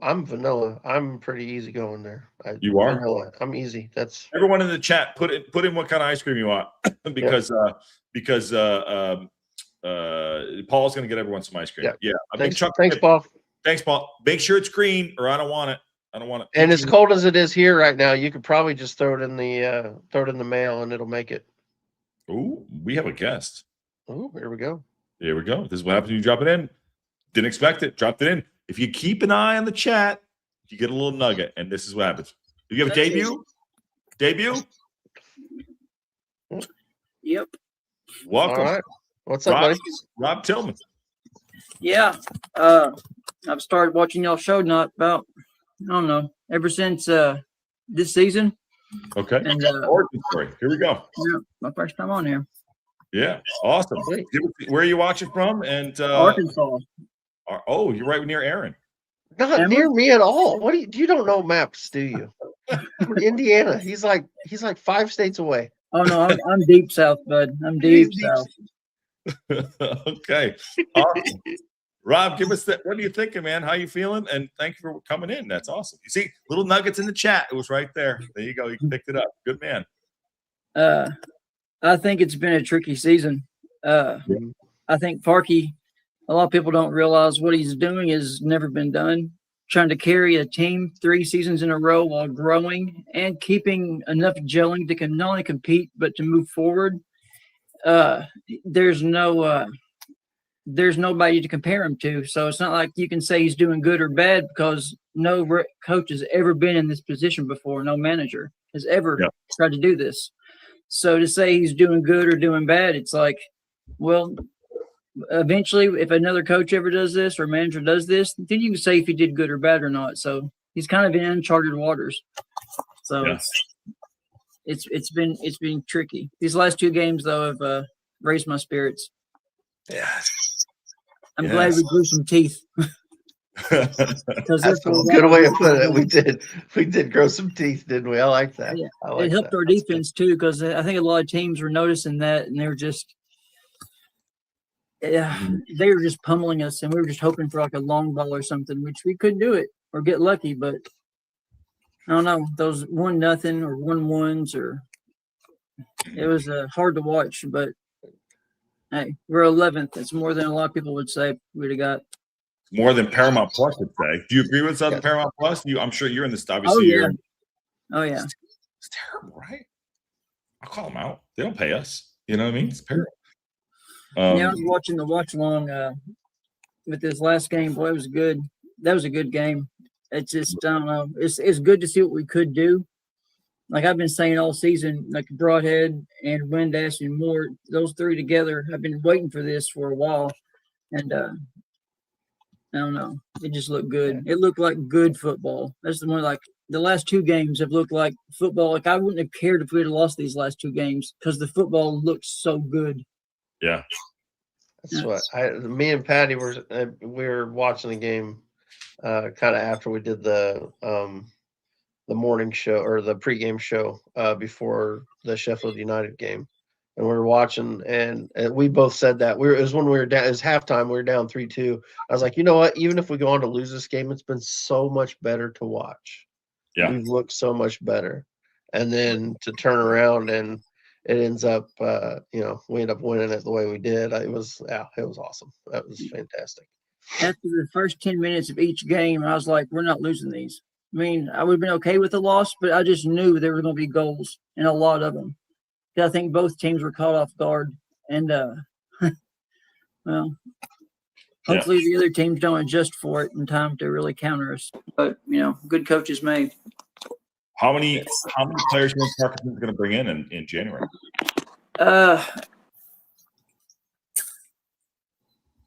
[SPEAKER 2] I'm vanilla. I'm pretty easy going there.
[SPEAKER 1] You are?
[SPEAKER 2] Vanilla. I'm easy. That's
[SPEAKER 1] everyone in the chat. Put in what kind of ice cream you want because Paul's going to get everyone some ice cream. Yeah.
[SPEAKER 2] Thanks, Paul.
[SPEAKER 1] Thanks, Paul. Make sure it's green, or I don't want it. I don't want it.
[SPEAKER 2] And as cold as it is here right now, you could probably just throw it in the mail, and it'll make it.
[SPEAKER 1] Ooh, we have a guest.
[SPEAKER 2] Oh, here we go.
[SPEAKER 1] Here we go. This is what happens when you drop it in. Didn't expect it. Dropped it in. If you keep an eye on the chat, you get a little nugget, and this is what happens. Do you have a debut? Debut?
[SPEAKER 3] Yep.
[SPEAKER 1] Welcome.
[SPEAKER 2] All right. What's up, buddy?
[SPEAKER 1] Rob Tillman.
[SPEAKER 3] Yeah. I've started watching y'all show about, I don't know, ever since this season.
[SPEAKER 1] Okay.
[SPEAKER 3] And
[SPEAKER 1] origin story. Here we go.
[SPEAKER 3] Yeah, my first time on here.
[SPEAKER 1] Yeah. Awesome. Where are you watching from? And
[SPEAKER 3] Arkansas.
[SPEAKER 1] Oh, you're right near Aaron.
[SPEAKER 2] Not near me at all. What you don't know maps, do you? Indiana. He's like 5 states away.
[SPEAKER 3] Oh no, I'm deep south, bud. I'm deep south.
[SPEAKER 1] Okay. Awesome. Rob, give us that. What are you thinking, man? How you feeling? And thank you for coming in. That's awesome. You see, little nuggets in the chat. It was right there. There you go. You picked it up. Good man.
[SPEAKER 3] I think it's been a tricky season. I think Parkey, a lot of people don't realize what he's doing has never been done. Trying to carry a team 3 seasons in a row while growing and keeping enough gelling to not only compete but to move forward. There's nobody to compare him to, so it's not like you can say he's doing good or bad because no coach has ever been in this position before. No manager has ever tried to do this. So to say he's doing good or doing bad, it's like, well, eventually, if another coach ever does this or manager does this, then you can say if he did good or bad or not. So he's kind of in uncharted waters. So it's been tricky. These last 2 games though have raised my spirits.
[SPEAKER 1] Yeah.
[SPEAKER 3] I'm glad we grew some teeth.
[SPEAKER 2] That's a good way of putting it. We did grow some teeth, didn't we? I like that.
[SPEAKER 3] Yeah. It helped our defense too, because I think a lot of teams were noticing that, and they were just pummeling us, and we were just hoping for like a long ball or something, which we couldn't do it or get lucky. But I don't know, those 1-0 or 1-1s, or it was hard to watch. But hey, we're 11th. It's more than a lot of people would say we'd have got.
[SPEAKER 1] More than Paramount Plus would say. Do you agree with other Paramount Plus? I'm sure you're in this. Obviously,
[SPEAKER 3] Oh yeah.
[SPEAKER 1] It's terrible, right? I'll call them out. They don't pay us. You know what I mean? It's terrible.
[SPEAKER 3] I was watching the watch along with this last game. Boy, it was good. That was a good game. It's just, I don't know. It's good to see what we could do. Like I've been saying all season, like Broadhead and Windass and Moore, those 3 together, I've been waiting for this for a while. And I don't know. It just looked good. It looked like good football. That's the one, like the last 2 games have looked like football. Like I wouldn't have cared if we had lost these last 2 games because the football looked so good.
[SPEAKER 1] Yeah.
[SPEAKER 2] That's what me and Patty we were watching the game kind of after we did the morning show or the pregame show before the Sheffield United game, and we were watching, and we both said that it was when we were down. It was halftime. We were down 3-2. I was like, you know what? Even if we go on to lose this game, it's been so much better to watch.
[SPEAKER 1] Yeah,
[SPEAKER 2] we've looked so much better, and then to turn around and it ends up, we end up winning it the way we did. It was awesome. That was fantastic.
[SPEAKER 3] After the first 10 minutes of each game, I was like, we're not losing these. I mean, I would have been okay with the loss, but I just knew there were going to be goals, and a lot of them. I think both teams were caught off guard. And, well, hopefully the other teams don't adjust for it in time to really counter us. But, good coaches may.
[SPEAKER 1] How many players do you think Parkinson's going to bring in January?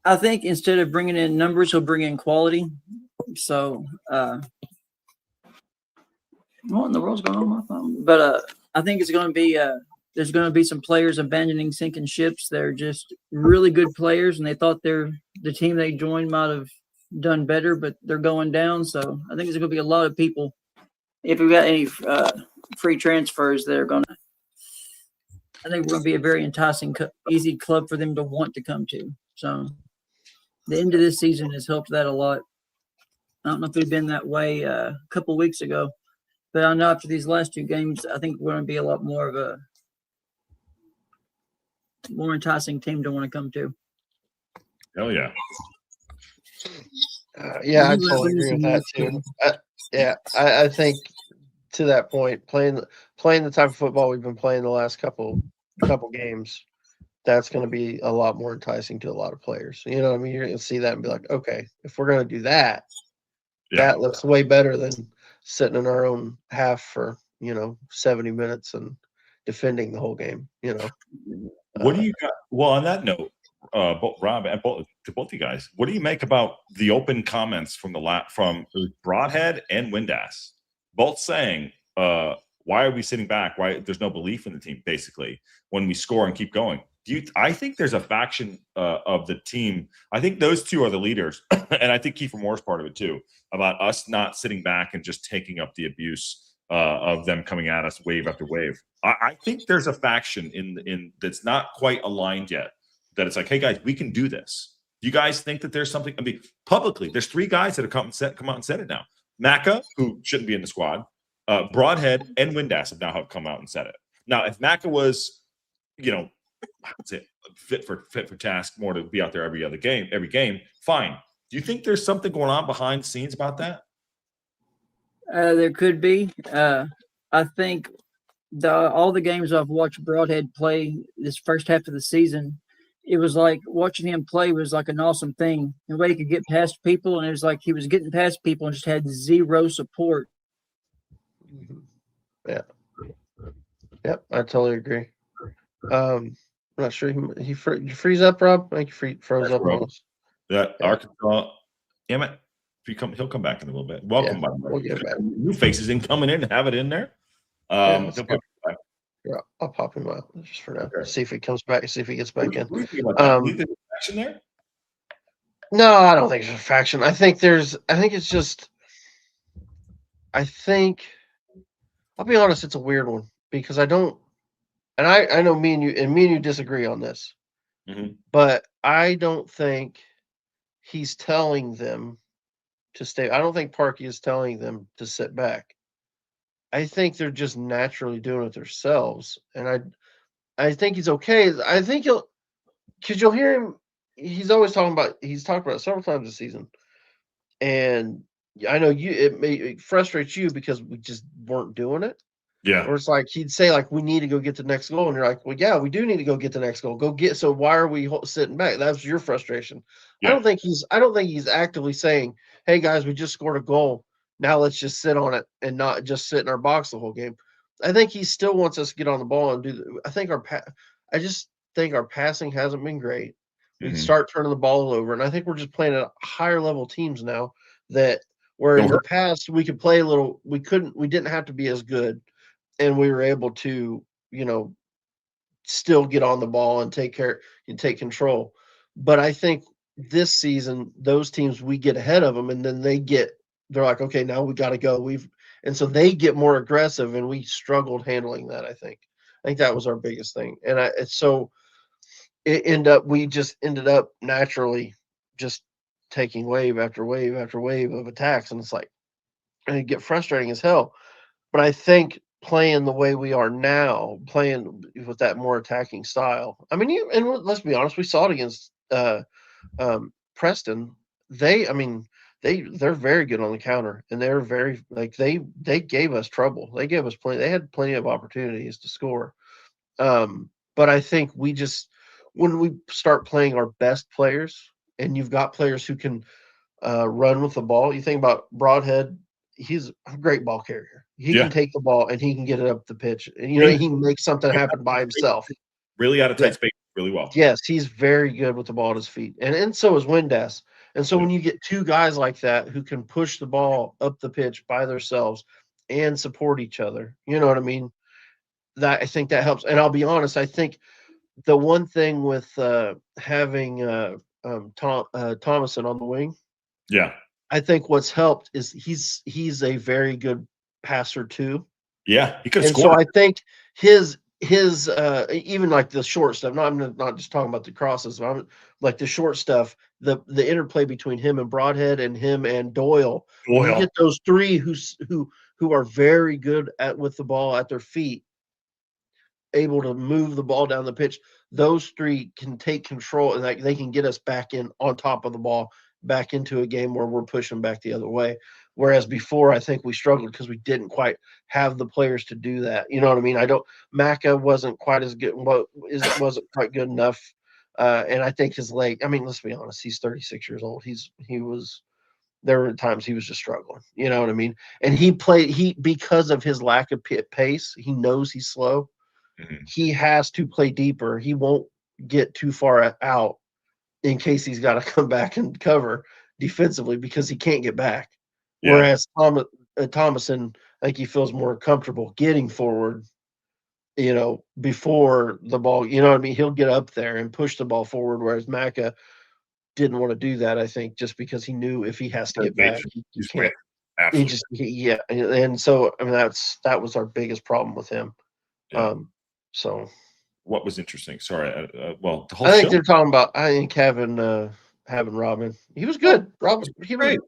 [SPEAKER 3] I think instead of bringing in numbers, he'll bring in quality. So What in the world's going on with my phone? But I think it's going to be there's going to be some players abandoning sinking ships. They're just really good players, and they thought the team they joined might have done better, but they're going down. So I think there's going to be a lot of people. If we got any free transfers, they're going to. I think we're going to be a very enticing, easy club for them to want to come to. So the end of this season has helped that a lot. I don't know if it had been that way a couple of weeks ago, but I know after these last 2 games, I think we're going to be a lot more of a more enticing team to want to come to.
[SPEAKER 1] Hell yeah.
[SPEAKER 2] Yeah, I totally agree with that too. I think to that point, playing the type of football we've been playing the last couple games, that's going to be a lot more enticing to a lot of players. You know what I mean? You're going to see that and be like, okay, if we're going to do that, that looks way better than sitting in our own half for 70 minutes and defending the whole game.
[SPEAKER 1] What do you got? Well, on that note, Rob and to both you guys, what do you make about the open comments from from Broadhead and Windass, both saying, "Why are we sitting back? Why there's no belief in the team? Basically, when we score and keep going." I think there's a faction of the team. I think those two are the leaders, and I think Kiefer Moore's part of it too. About us not sitting back and just taking up the abuse of them coming at us wave after wave. I think there's a faction in that's not quite aligned yet. That it's like, hey guys, we can do this. Do you guys think that there's something? I mean, publicly, there's 3 guys that have come out and said it now. Macca, who shouldn't be in the squad, Broadhead, and Windass have now come out and said it. Now, if Macca was, fit for task, more to be out there every game, fine. Do you think there's something going on behind the scenes about that?
[SPEAKER 3] There could be. I think all the games I've watched Broadhead play this first half of the season, it was like watching him play was like an awesome thing. The way he could get past people, and it was like he was getting past people and just had zero support.
[SPEAKER 2] Yeah. Yep, I totally agree. I'm not sure he freeze up, Rob. I think he froze up on us.
[SPEAKER 1] Yeah, Arkansas. Damn it. He'll come back in a little bit. Welcome, by the way.
[SPEAKER 2] We'll get back.
[SPEAKER 1] New faces coming in and have it in there.
[SPEAKER 2] I'll pop him out just for now. Okay. See if he comes back. See if he gets back in.
[SPEAKER 1] Faction there?
[SPEAKER 2] No, I don't think there's a faction. I think I'll be honest, it's a weird one because I don't, and I know me and you disagree on this, but I don't think he's telling them to stay. I don't think Parkey is telling them to sit back. I think they're just naturally doing it themselves, and I think he's okay. I think because you'll hear him. He's talked about it several times this season, and I know it frustrates you because we just weren't doing it.
[SPEAKER 1] Yeah.
[SPEAKER 2] Or it's like he'd say like we need to go get the next goal, and you're like, well, yeah, we do need to go get the next goal. So why are we sitting back? That's your frustration. Yeah. I don't think he's actively saying, hey guys, we just scored a goal. Now let's just sit on it and not just sit in our box the whole game. I think he still wants us to get on the ball and do. I just think our passing hasn't been great. We start turning the ball over, and I think we're just playing at higher level teams now. That where in the past we could play a little, we didn't have to be as good, and we were able to, still get on the ball and take control. But I think this season, those teams we get ahead of them, and then they're like, okay, now we got to go. And so they get more aggressive, and we struggled handling that. I think that was our biggest thing, and we just ended up naturally just taking wave after wave after wave of attacks, and it's like, and it get frustrating as hell. But I think playing the way we are now, playing with that more attacking style. I mean, and let's be honest, we saw it against Preston. They're very good on the counter, and they're very they gave us trouble. They gave us they had plenty of opportunities to score. But I think when we start playing our best players, and you've got players who can run with the ball, you think about Broadhead. He's a great ball carrier. He can take the ball and he can get it up the pitch. And, he can make something happen by himself.
[SPEAKER 1] Really out of tight space, really well.
[SPEAKER 2] Yes, he's very good with the ball at his feet. And so is Windass. And so when you get 2 guys like that who can push the ball up the pitch by themselves and support each other. You know what I mean? That I think that helps. And I'll be honest, I think the one thing with having Thomason on the wing,
[SPEAKER 1] Yeah.
[SPEAKER 2] I think what's helped is he's a very good passer too.
[SPEAKER 1] Yeah. He could have
[SPEAKER 2] And so
[SPEAKER 1] scored.
[SPEAKER 2] I think his even like the short stuff, I'm not just talking about the crosses, but I'm like the short stuff, the interplay between him and Broadhead and him and Doyle. When you get those three who are very good at with the ball at their feet, able to move the ball down the pitch, those three can take control and like they can get us back in on top of the ball, back into a game where we're pushing back the other way. Whereas before, I think we struggled because we didn't quite have the players to do that. You know what I mean? Maka wasn't quite as good, wasn't quite good enough. And I think his leg, I mean, let's be honest, he's 36 years old. There were times he was just struggling. You know what I mean? And because of his lack of pace, he knows he's slow. He has to play deeper. He won't get too far out in case he's got to come back and cover defensively because he can't get back. Yeah. Whereas Thomason, I think he feels more comfortable getting forward, before the ball, you know what I mean? He'll get up there and push the ball forward, whereas Maka didn't want to do that, I think, just because he knew if he has to get back, he can't.
[SPEAKER 1] Absolutely.
[SPEAKER 2] And so, I mean, that was our biggest problem with him.
[SPEAKER 1] Yeah.
[SPEAKER 2] So
[SPEAKER 1] what was interesting? Sorry. Well, the whole
[SPEAKER 2] I think
[SPEAKER 1] show.
[SPEAKER 2] they're talking about having Robin. He was good. Robin, he was great.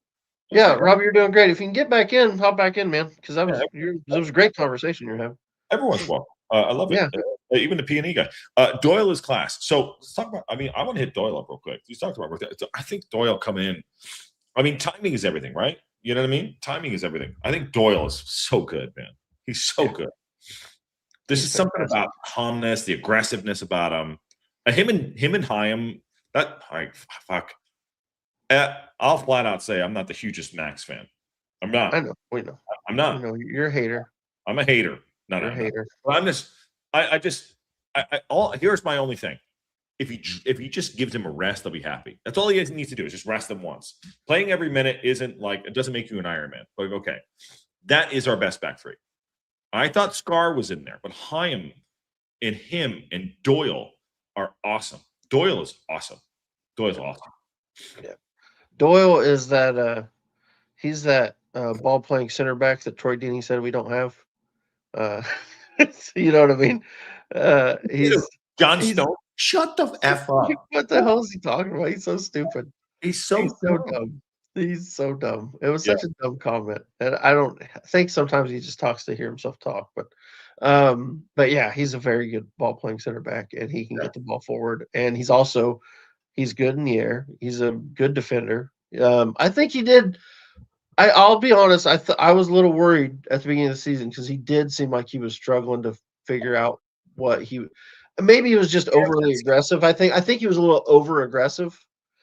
[SPEAKER 2] Yeah, Robbie, you're doing great. If you can get back in, hop back in, man, because that was a great conversation you're having.
[SPEAKER 1] Everyone's welcome. I love it. Yeah. Even the P&E guy. Doyle is class. So let's talk about. I mean, I want to hit Doyle up real quick. You talked about. I think Doyle come in. I mean, timing is everything, right? You know what I mean? Timing is everything. I think Doyle is so good, man. He's so good. This is something about calmness, the aggressiveness about him. Him and Chaim. Fuck. I'll flat out say I'm not the hugest Max fan. I'm not.
[SPEAKER 2] I know. We know.
[SPEAKER 1] I'm not.
[SPEAKER 2] You're a hater.
[SPEAKER 1] I'm a hater. You're a hater. Well, I'm just. Here's my only thing. If he just gives him a rest, I'll be happy. That's all he needs to do is just rest him once. Playing every minute isn't like it doesn't make you an Iron Man. But okay, that is our best back three. I thought Scar was in there, but Chaim and him and Doyle are awesome. Doyle is awesome. Doyle's awesome.
[SPEAKER 2] Yeah. Doyle is that he's that ball playing center back that Troy Deeney said we don't have. You know what I mean? He's
[SPEAKER 1] John Stone. Shut the F up.
[SPEAKER 2] What the hell is he talking about? He's so stupid.
[SPEAKER 1] He's so
[SPEAKER 2] dumb. He's so dumb. It was such a dumb comment. And I think sometimes he just talks to hear himself talk, but yeah, he's a very good ball playing center back and he can get the ball forward. And he's good in the air. He's a good defender. I think he did. I'll be honest. I was a little worried at the beginning of the season because he did seem like he was struggling to figure out what maybe he was just overly aggressive. I think he was a little over aggressive.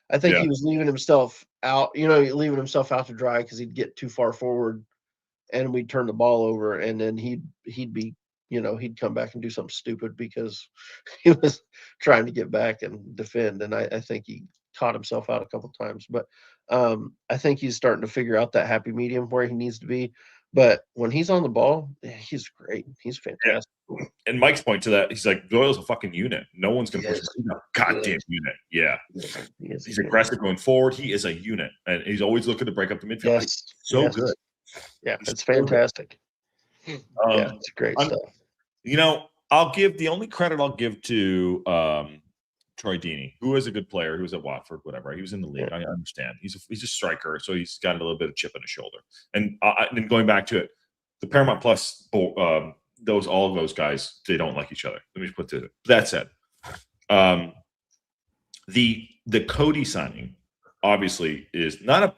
[SPEAKER 2] I think he was leaving himself out, leaving himself out to dry because he'd get too far forward and we'd turn the ball over and then he'd be, he'd come back and do something stupid because he was trying to get back and defend. And I think he caught himself out a couple of times, but I think he's starting to figure out that happy medium where he needs to be. But when he's on the ball, he's great. He's fantastic.
[SPEAKER 1] Yeah. And Mike's point to that, he's like, Doyle's a fucking unit. No one's going to push him. Goddamn unit. Yeah. He's aggressive going forward. He is a unit. And he's always looking to break up the midfield.
[SPEAKER 2] Yes. Good. Yeah, it's fantastic. Yeah, it's great stuff.
[SPEAKER 1] The only credit I'll give to Troy Deeney, who is a good player, who was at Watford, whatever. He was in the league. I understand. He's a striker, so he's got a little bit of chip on his shoulder. And then going back to it, the Paramount Plus, all those guys, they don't like each other. Let me just put it. That said, the Cody signing obviously is not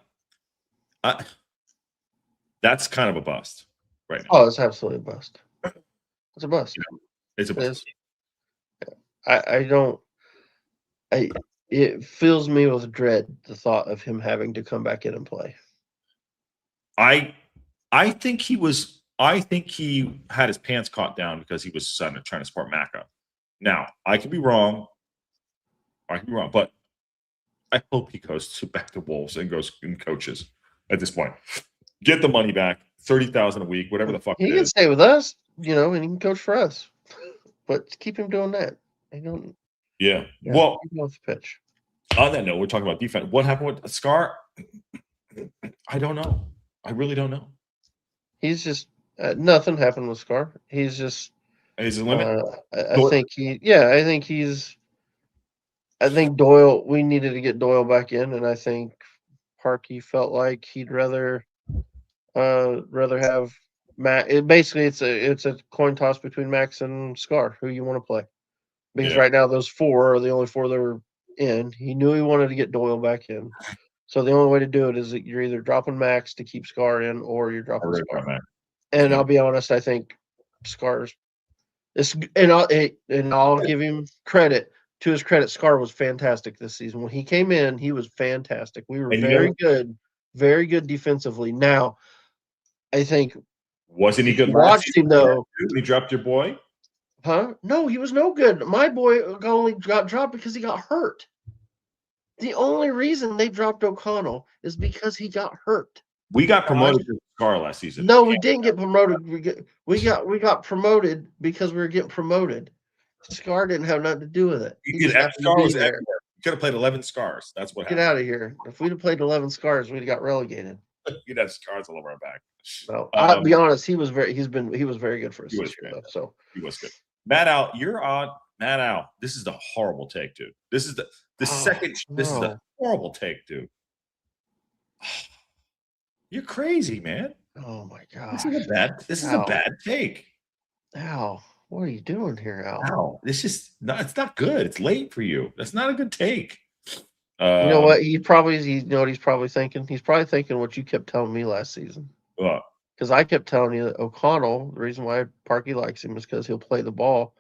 [SPEAKER 1] that's kind of a bust right now.
[SPEAKER 2] Oh, it's absolutely a bust. It's a bust.
[SPEAKER 1] It's a bust.
[SPEAKER 2] It fills me with dread, the thought of him having to come back in and play.
[SPEAKER 1] I think he had his pants caught down because he was trying to support Maka. Now, I could be wrong, but I hope he goes back to Wolves and goes and coaches at this point. Get the money back. $30,000 a week, whatever the fuck
[SPEAKER 2] He
[SPEAKER 1] it
[SPEAKER 2] can
[SPEAKER 1] is.
[SPEAKER 2] stay with us, and he can coach for us. But keep him doing that. I don't.
[SPEAKER 1] Yeah.
[SPEAKER 2] Yeah,
[SPEAKER 1] Well,
[SPEAKER 2] keep him off the pitch.
[SPEAKER 1] On that note, we're talking about defense. What happened with Scar? I don't know. I really don't know.
[SPEAKER 2] He's just nothing happened with Scar. He's just.
[SPEAKER 1] Is his limit?
[SPEAKER 2] I think I think Doyle. We needed to get Doyle back in, and I think Parkey felt like he'd rather have Max. It's a coin toss between Max and Scar. Who you want to play? Because right now those four are the only four that are in. He knew he wanted to get Doyle back in, so the only way to do it is that you're either dropping Max to keep Scar in, or you're dropping Scar. And I'll be honest, I think Scar's. And I'll give him credit. To his credit, Scar was fantastic this season. When he came in, he was fantastic. We were very good defensively. Now, I think
[SPEAKER 1] wasn't he good?
[SPEAKER 2] Watched him though.
[SPEAKER 1] He dropped your boy.
[SPEAKER 2] Huh? No, he was no good. My boy only got dropped because he got hurt. The only reason they dropped O'Connell is because he got hurt.
[SPEAKER 1] We got promoted to Scar last season.
[SPEAKER 2] No, we didn't get promoted. We got promoted because we were getting promoted. Scar didn't have nothing to do with it.
[SPEAKER 1] Scar was everywhere. You could have played 11 Scars. That's what happened.
[SPEAKER 2] Get out of here. If we'd have played 11 Scars, we'd have got relegated.
[SPEAKER 1] You'd have Scars all over our back.
[SPEAKER 2] No, I'll be honest. He was very good for us. He was good. So
[SPEAKER 1] he was good. Matt Al, you're on. Matt Al, this is the horrible take, dude. This is the horrible take, dude. You're crazy, man.
[SPEAKER 2] Oh my god.
[SPEAKER 1] This is a bad take.
[SPEAKER 2] Al, what are you doing here, Al?
[SPEAKER 1] Al, it's not good. It's late for you. That's not a good take.
[SPEAKER 2] You know what? You know what he's probably thinking? He's probably thinking what you kept telling me last season.
[SPEAKER 1] What?
[SPEAKER 2] Because I kept telling you that O'Connell, the reason why Parkey likes him is because he'll play the ball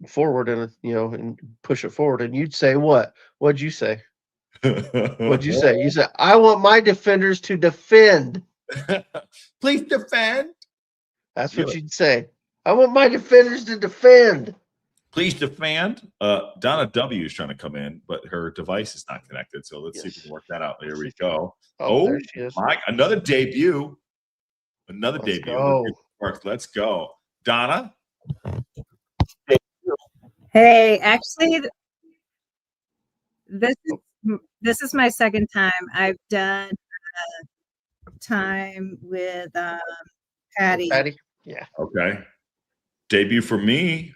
[SPEAKER 2] forward and push it forward. And you'd say what? What'd you say? What'd you say? You said, I want my defenders to defend.
[SPEAKER 1] Please defend.
[SPEAKER 2] That's what you'd say. I want my defenders to defend.
[SPEAKER 1] Please defend. Donna W is trying to come in, but her device is not connected. So let's see if we can work that out. Here we go.
[SPEAKER 2] Oh,
[SPEAKER 1] another debut. Another debut.
[SPEAKER 2] Go.
[SPEAKER 1] Let's go. Donna.
[SPEAKER 4] Hey, actually, this is my second time. I've done time with Patty.
[SPEAKER 2] Patty? Yeah.
[SPEAKER 1] Okay. Debut for me.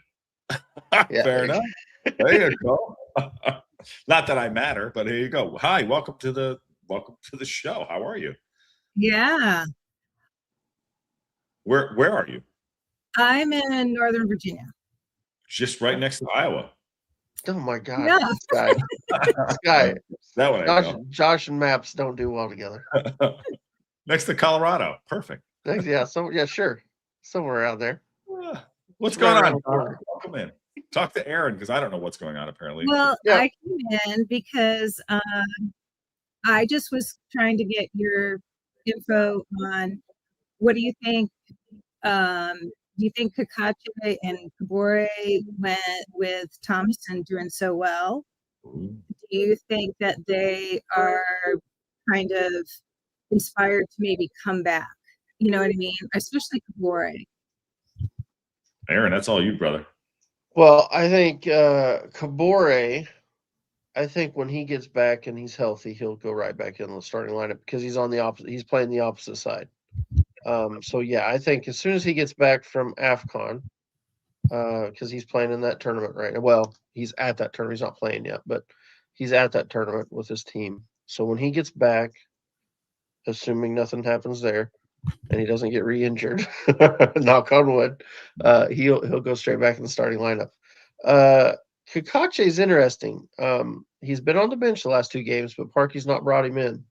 [SPEAKER 1] Fair enough. There you go. Not that I matter, but here you go. Hi, welcome to the show. How are you?
[SPEAKER 4] Yeah.
[SPEAKER 1] Where are you?
[SPEAKER 4] I'm in Northern Virginia.
[SPEAKER 1] Just right next to Iowa.
[SPEAKER 2] Oh my God.
[SPEAKER 4] Yeah.
[SPEAKER 2] This guy.
[SPEAKER 1] That one.
[SPEAKER 2] Josh and maps don't do well together.
[SPEAKER 1] Next to Colorado. Perfect.
[SPEAKER 2] Yeah. So yeah, sure. Somewhere out there.
[SPEAKER 1] What's going on? Welcome in. Talk to Aaron because I don't know what's going on apparently.
[SPEAKER 4] Well, I came in because I just was trying to get your info on what do you think? Do you think Kakache and Kabore went with Thomason doing so well? Do you think that they are kind of inspired to maybe come back? You know what I mean? Especially Kabore.
[SPEAKER 1] Aaron, that's all you, brother.
[SPEAKER 2] Well, I think Kabore, I think when he gets back and he's healthy, he'll go right back in the starting lineup because he's on the opposite. He's playing the opposite side. So yeah, I think as soon as he gets back from AFCON, because he's playing in that tournament right now. Well, he's at that tournament. He's not playing yet, but he's at that tournament with his team. So when he gets back, assuming nothing happens there, and he doesn't get re-injured, knock on wood, he'll go straight back in the starting lineup. Kakache is interesting. He's been on the bench the last two games, but Parkey's not brought him in,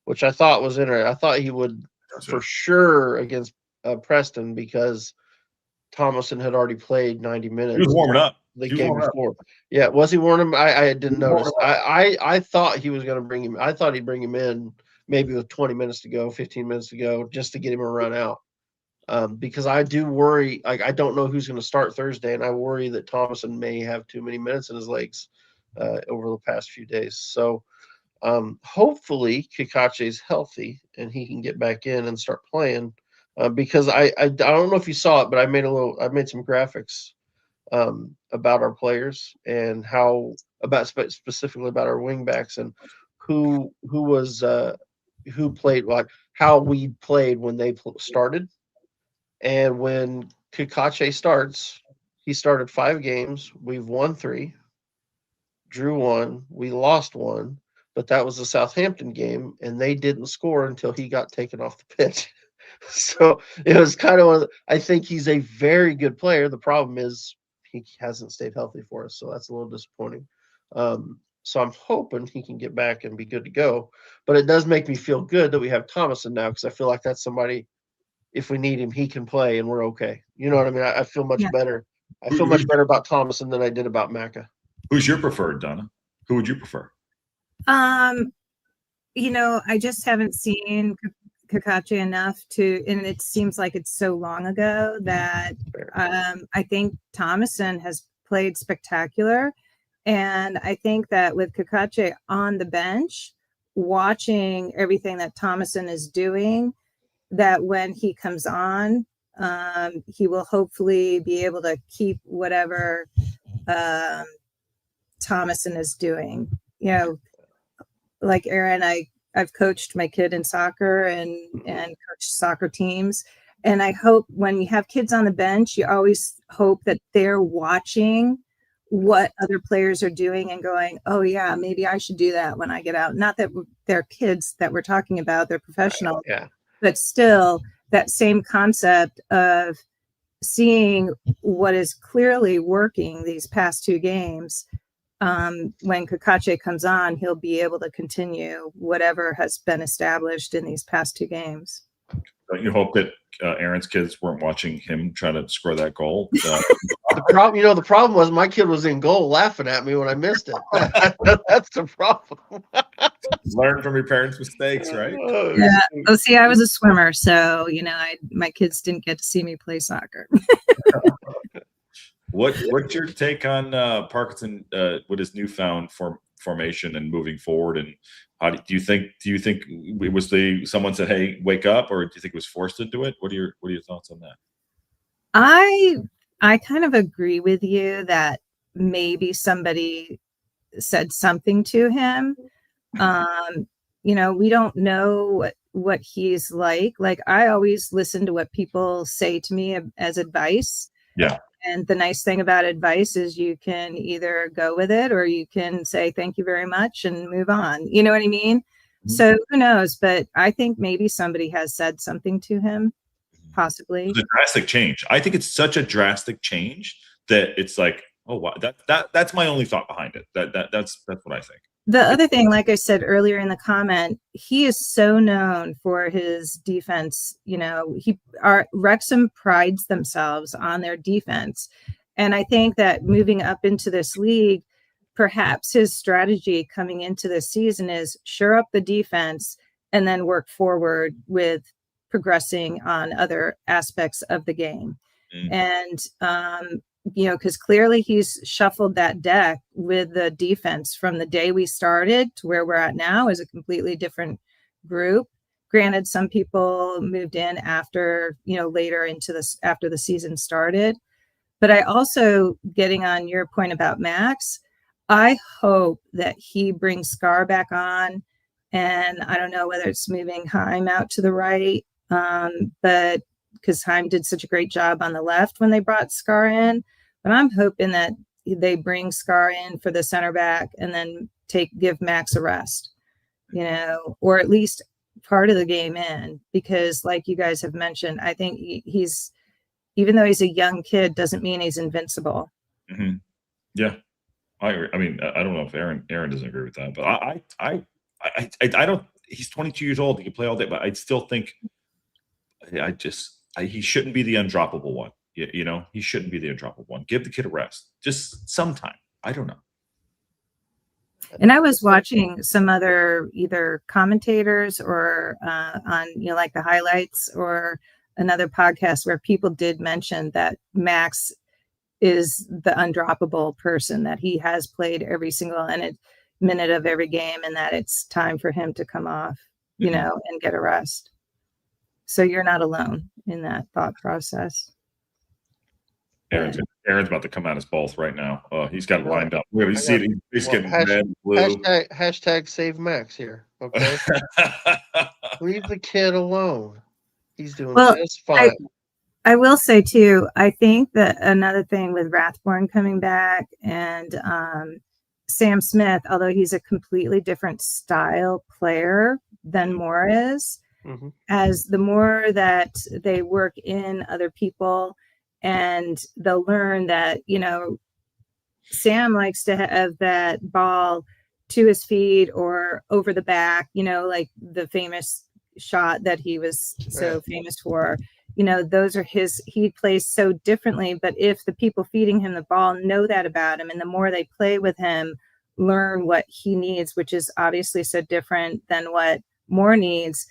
[SPEAKER 2] which I thought was interesting. I thought he would for sure against Preston because Thomason had already played 90 minutes.
[SPEAKER 1] He was warming up
[SPEAKER 2] the game before. Yeah, was he warming? I didn't notice. I thought he was going to bring him. I thought he'd bring him in maybe with 20 minutes to go, 15 minutes to go, just to get him a run out. Because I do worry. Like I don't know who's going to start Thursday, and I worry that Thomason may have too many minutes in his legs over the past few days. So Hopefully Kikache's healthy and he can get back in and start playing. Because I don't know if you saw it, but I made some graphics about our players and specifically about our wingbacks and who played what, how we played when they started. And when Kikache starts, he started 5 games. We've won 3, drew 1, we lost 1, but that was the Southampton game, and they didn't score until he got taken off the pitch. So it was kind of I think he's a very good player. The problem is he hasn't stayed healthy for us, so that's a little disappointing. So I'm hoping he can get back and be good to go. But it does make me feel good that we have Thomason now, because I feel like that's somebody, if we need him, he can play and we're okay. You know what I mean? I feel much better. I feel much better about Thomason than I did about Macca.
[SPEAKER 1] Who's your preferred, Donna? Who would you prefer?
[SPEAKER 4] You know, I just haven't seen Kikache enough and it seems like it's so long ago that I think Thomason has played spectacular. And I think that with Kikache on the bench, watching everything that Thomason is doing, that when he comes on, he will hopefully be able to keep whatever Thomason is doing. You know, like Aaron, I've coached my kid in soccer and coached soccer teams. And I hope when you have kids on the bench, you always hope that they're watching what other players are doing and going, oh yeah, maybe I should do that when I get out. Not that they're kids that we're talking about, they're professional, but still that same concept of seeing what is clearly working these past 2 games. When Kikache comes on, he'll be able to continue whatever has been established in these past 2 games.
[SPEAKER 1] Don't you hope that Aaron's kids weren't watching him try to score that goal?
[SPEAKER 2] The problem was my kid was in goal laughing at me when I missed it. That's the problem.
[SPEAKER 1] Learn from your parents' mistakes, right?
[SPEAKER 4] Yeah. Oh, see, I was a swimmer, so my kids didn't get to see me play soccer.
[SPEAKER 1] What's your take on Parkinson with his newfound formation and moving forward? And how do you think it was someone said, "Hey, wake up," or do you think it was forced into it? What are your thoughts on that?
[SPEAKER 4] I kind of agree with you that maybe somebody said something to him. We don't know what he's like. Like, I always listen to what people say to me as advice.
[SPEAKER 1] Yeah.
[SPEAKER 4] And the nice thing about advice is you can either go with it or you can say thank you very much and move on. You know what I mean? Mm-hmm. So who knows? But I think maybe somebody has said something to him, possibly.
[SPEAKER 1] It's a drastic change. I think it's such a drastic change that it's like, oh wow, that's my only thought behind it. That's what I think.
[SPEAKER 4] The other thing, like I said earlier in the comment, he is so known for his defense. Wrexham prides themselves on their defense. And I think that moving up into this league, perhaps his strategy coming into this season is shore up the defense and then work forward with progressing on other aspects of the game. Mm. And, because clearly he's shuffled that deck with the defense from the day we started to where we're at now is a completely different group. Granted, some people moved in after, later into this, after the season started. But I also, getting on your point about Max, I hope that he brings Scar back on. And I don't know whether it's moving Heim out to the right, but because Heim did such a great job on the left when they brought Scar in. But I'm hoping that they bring Scar in for the center back and then give Max a rest, or at least part of the game in, because like you guys have mentioned, I think he's, even though he's a young kid, doesn't mean he's invincible.
[SPEAKER 1] Mm-hmm. Yeah, I agree. I mean, I don't know if Aaron doesn't agree with that, but I don't. He's 22 years old. He can play all day, but I still think he shouldn't be the undroppable one. He shouldn't be the undroppable one. Give the kid a rest, just sometime. I don't know.
[SPEAKER 4] And I was watching some other either commentators or on, like the highlights or another podcast where people did mention that Max is the undroppable person, that he has played every single, and minute of every game and that it's time for him to come off, you know, and get a rest. So you're not alone in that thought process.
[SPEAKER 1] Aaron's about to come at us both right now. He's got it lined up. We're gonna see it. He's getting red, blue.
[SPEAKER 2] Hashtag save Max here. Okay. Leave the kid alone. He's doing just fine.
[SPEAKER 4] I will say too, I think that another thing with Rathborn coming back and Sam Smith, although he's a completely different style player than Moore is, as the more that they work in other people, and they'll learn that, you know, Sam likes to have that ball to his feet or over the back, you know, like the famous shot that he was so famous for. You know, those are he plays so differently. But if the people feeding him the ball know that about him, and the more they play with him, learn what he needs, which is obviously so different than what Moore needs,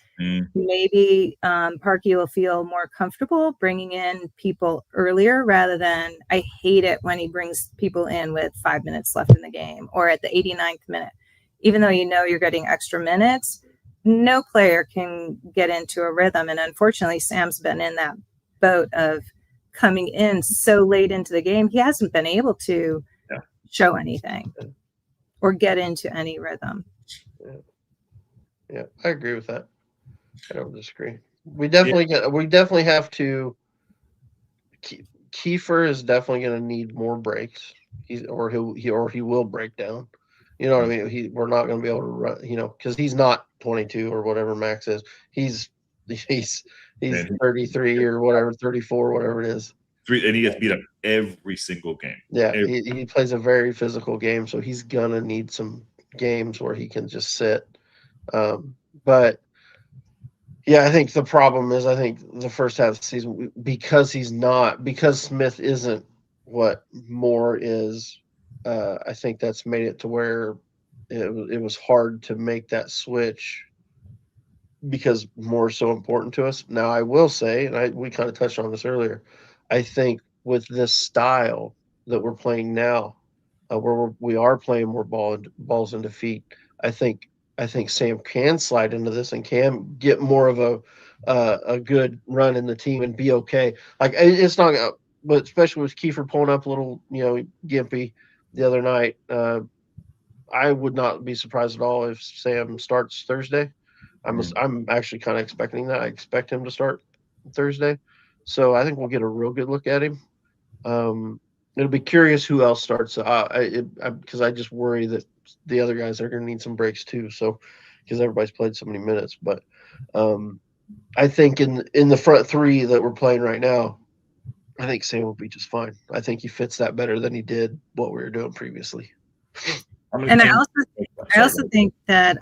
[SPEAKER 4] maybe Parky will feel more comfortable bringing in people earlier rather than, I hate it when he brings people in with 5 minutes left in the game or at the 89th minute. Even though you know you're getting extra minutes, no player can get into a rhythm. And unfortunately, Sam's been in that boat of coming in so late into the game. He hasn't been able to show anything or get into any rhythm.
[SPEAKER 2] Yeah, I agree with that. I don't disagree. We definitely have to. Kiefer is definitely going to need more breaks. He will break down. You know what I mean? We're not going to be able to run. You know, because he's not 22 or whatever Max is. He's 33 or whatever, 34, whatever it is.
[SPEAKER 1] And he gets beat up every single game.
[SPEAKER 2] Yeah, he plays a very physical game, so he's gonna need some games where he can just sit. But yeah, I think the problem is, I think the first half of the season, because Smith isn't what Moore is, I think that's made it to where it was hard to make that switch because Moore's so important to us. Now, I will say, and we kind of touched on this earlier, I think with this style that we're playing now, where we are playing more balls into feet, I think Sam can slide into this and can get more of a good run in the team and be okay. Like, it's not, but especially with Kiefer pulling up a little, you know, gimpy the other night, I would not be surprised at all if Sam starts Thursday. I'm actually kind of expecting that. I expect him to start Thursday, so I think we'll get a real good look at him. It'll be curious who else starts. Because I just worry that the other guys are going to need some breaks too. So, because everybody's played so many minutes, but I think in the front three that we're playing right now, I think Sam will be just fine. I think he fits that better than he did what we were doing previously.
[SPEAKER 4] And I also think that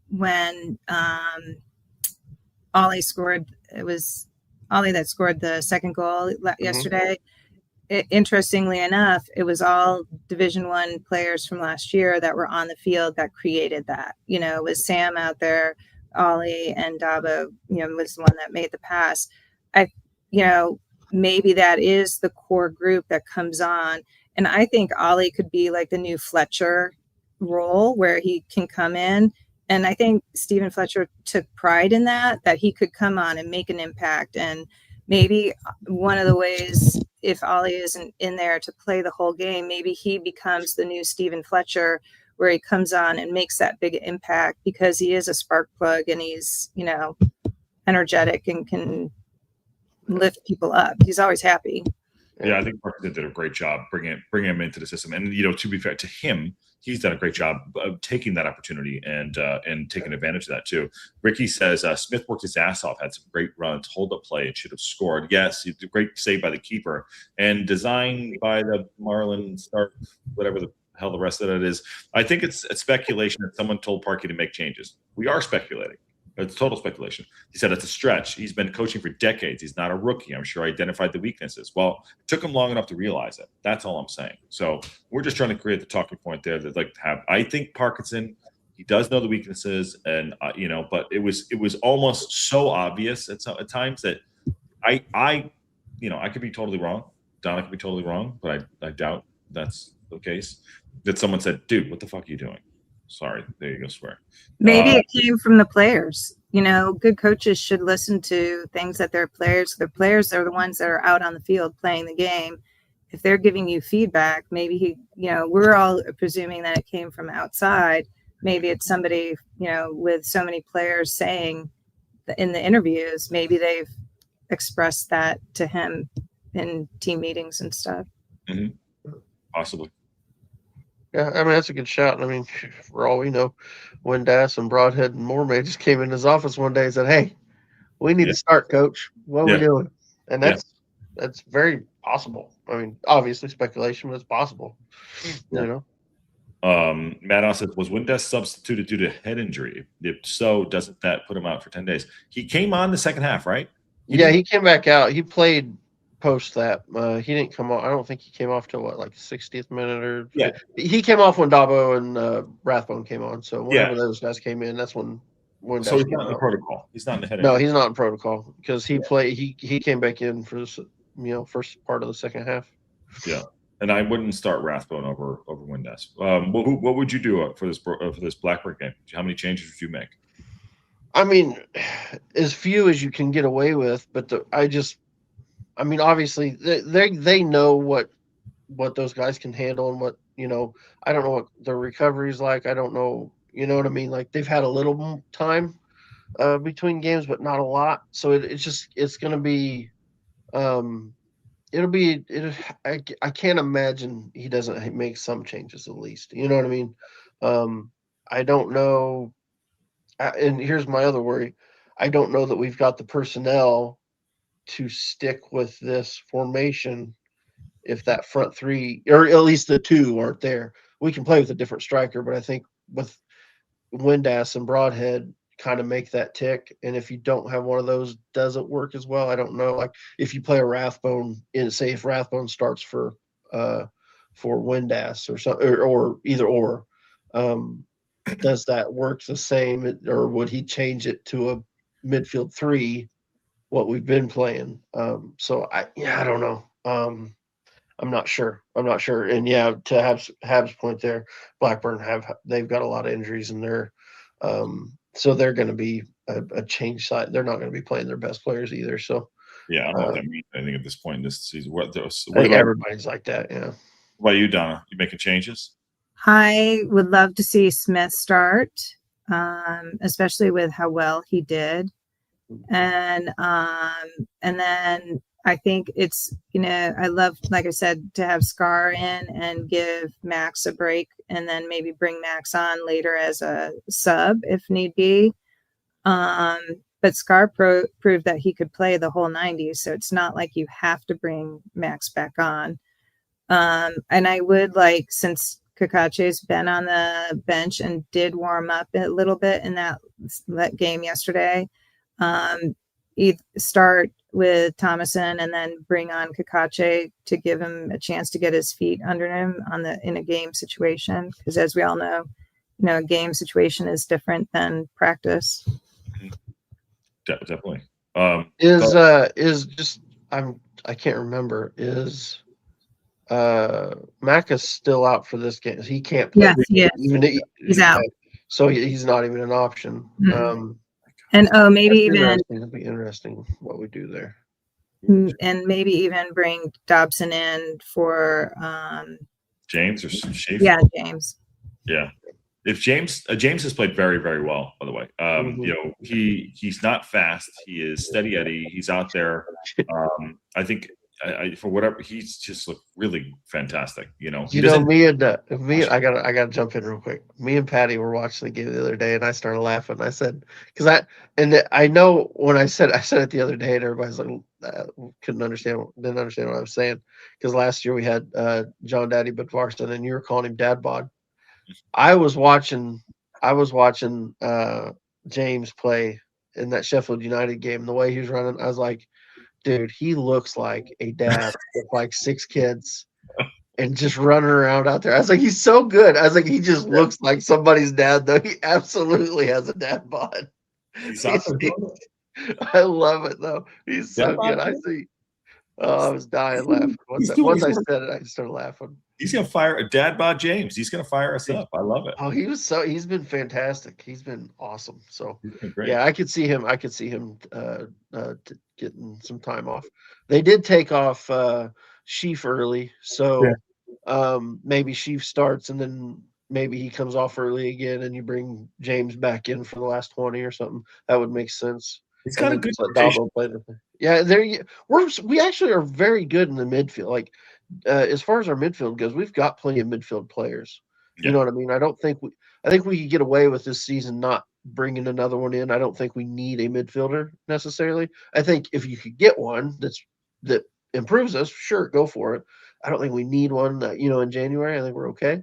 [SPEAKER 4] when Ollie scored, it was Ollie that scored the second goal yesterday. Interestingly enough, it was all Division I players from last year that were on the field that created that. You know, it was Sam out there, Ollie, and Dabo, you know, was the one that made the pass. Maybe that is the core group that comes on. And I think Ollie could be like the new Fletcher role where he can come in. And I think Stephen Fletcher took pride in that he could come on and make an impact. And maybe one of the ways, if Ollie isn't in there to play the whole game, maybe he becomes the new Stephen Fletcher where he comes on and makes that big impact because he is a spark plug and he's, you know, energetic and can lift people up. He's always happy.
[SPEAKER 1] Yeah, I think Parkinson did a great job bringing him into the system. And, you know, to be fair to him, he's done a great job of taking that opportunity and taking advantage of that too. Ricky says Smith worked his ass off, had some great runs, hold up play, and should have scored. Yes, he did a great save by the keeper and designed by the Marlin start, whatever the hell the rest of it is. I think it's a speculation that someone told Parky to make changes. We are speculating. It's total speculation. He said it's a stretch. He's been coaching for decades. He's not a rookie. I'm sure he identified the weaknesses. Well, it took him long enough to realize it. That's all I'm saying. So we're just trying to create the talking point there that like to have. I think Parkinson, he does know the weaknesses, and but it was almost so obvious at times that I could be totally wrong. Donna could be totally wrong, but I doubt that's the case. That someone said, "Dude, what the fuck are you doing?" Sorry, there you go, swear.
[SPEAKER 4] Maybe it came from the players. You know, good coaches should listen to things that their players are the ones that are out on the field playing the game. If they're giving you feedback, maybe we're all presuming that it came from outside. Maybe it's somebody, with so many players saying in the interviews, maybe they've expressed that to him in team meetings and stuff.
[SPEAKER 1] Possibly.
[SPEAKER 2] Yeah, I mean, that's a good shout. I mean, for all we know, Windass and Broadhead and Moore just came in his office one day and said, "Hey, we need to start, coach. What are we doing?" And that's very possible. I mean, obviously speculation, but it's possible. You know.
[SPEAKER 1] Matt also said, was Windass substituted due to head injury? If so, doesn't that put him out for 10 days? He came on the second half, right?
[SPEAKER 2] He came back out. He played post that. He didn't come off. I don't think he came off till like 60th minute or he came off when Dabo and Rathbone came on. So whenever those guys came in, that's when
[SPEAKER 1] so he's not in the protocol. He's not in the head.
[SPEAKER 2] No, he's not in protocol because he played. He came back in for this, first part of the second half.
[SPEAKER 1] Yeah, and I wouldn't start Rathbone over Windass. What would you do for this Blackbird game? How many changes would you make?
[SPEAKER 2] I mean, as few as you can get away with, but obviously they know what those guys can handle and what I don't know what their recovery is like. I don't know, you know what I mean? Like they've had a little time between games, but not a lot. So it's going to be, I can't imagine he doesn't make some changes at least. You know what I mean? I don't know. And here's my other worry. I don't know that we've got the personnel to stick with this formation if that front three, or at least the two, aren't there. We can play with a different striker, but I think with Windass and Broadhead kind of make that tick. And if you don't have one of those, does it work as well? I don't know. Like if you play a Rathbone, say if Rathbone starts for Windass or something, or either or, does that work the same, or would he change it to a midfield three, what we've been playing? So I don't know. I'm not sure. And to Hab's point there, Blackburn they've got a lot of injuries in there. So they're going to be a change side. They're not going to be playing their best players either. So
[SPEAKER 1] I don't know what that means. I think at this point in this season,
[SPEAKER 2] everybody's like that. Yeah.
[SPEAKER 1] What about you, Donna? You making changes?
[SPEAKER 4] I would love to see Smith start, especially with how well he did. And then I think it's, I love, like I said, to have Scar in and give Max a break and then maybe bring Max on later as a sub if need be. But Scar proved that he could play the whole 90, so it's not like you have to bring Max back on. And I would like, since Kakache's been on the bench and did warm up a little bit in that game yesterday, start with Thomason and then bring on Kakache to give him a chance to get his feet under him in a game situation. Because as we all know, a game situation is different than practice.
[SPEAKER 1] Definitely.
[SPEAKER 2] I can't remember. Is Mac is still out for this game? He can't play.
[SPEAKER 4] Yes, he's out.
[SPEAKER 2] So he's not even an option.
[SPEAKER 4] Mm-hmm. And maybe even
[SPEAKER 2] it'll be interesting what we do there.
[SPEAKER 4] And maybe even bring Dobson in for
[SPEAKER 1] James or Schaefer.
[SPEAKER 4] Yeah, James.
[SPEAKER 1] Yeah. If James has played very, very well, by the way. He's not fast. He is steady Eddie. He's out there. I think for whatever, he's just looked really fantastic.
[SPEAKER 2] Me, I gotta jump in real quick. Me and Patty were watching the game the other day, and I started laughing. I said, I know when I said it the other day, and everybody's like, didn't understand what I was saying, because last year we had John Daddy Budvarsson, and you were calling him Dad Bod. I was watching James play in that Sheffield United game. The way he was running, I was like, dude, he looks like a dad with like 6 kids and just running around out there. I was like, he's so good. I was like, he just looks like somebody's dad, though. He absolutely has a dad bod. I love it, though. He's so good. I see. Oh, I was dying laughing. Once I said it, I started laughing.
[SPEAKER 1] He's gonna fire Dad Bod James. He's gonna fire us up. I love it.
[SPEAKER 2] Oh, he's been fantastic. He's been awesome. So
[SPEAKER 1] Great.
[SPEAKER 2] yeah, I could see him getting some time off. They did take off Sheaf early, so maybe Sheaf starts and then maybe he comes off early again, and you bring James back in for the last 20 or something. That would make sense.
[SPEAKER 1] He's got a good
[SPEAKER 2] Dabo play. Yeah, we actually are very good in the midfield. Like as far as our midfield goes, we've got plenty of midfield players. You know what I mean? I think we could get away with this season not bringing another one in. I don't think we need a midfielder necessarily. I think if you could get one that improves us, sure, go for it. I don't think we need one in January. I think we're okay.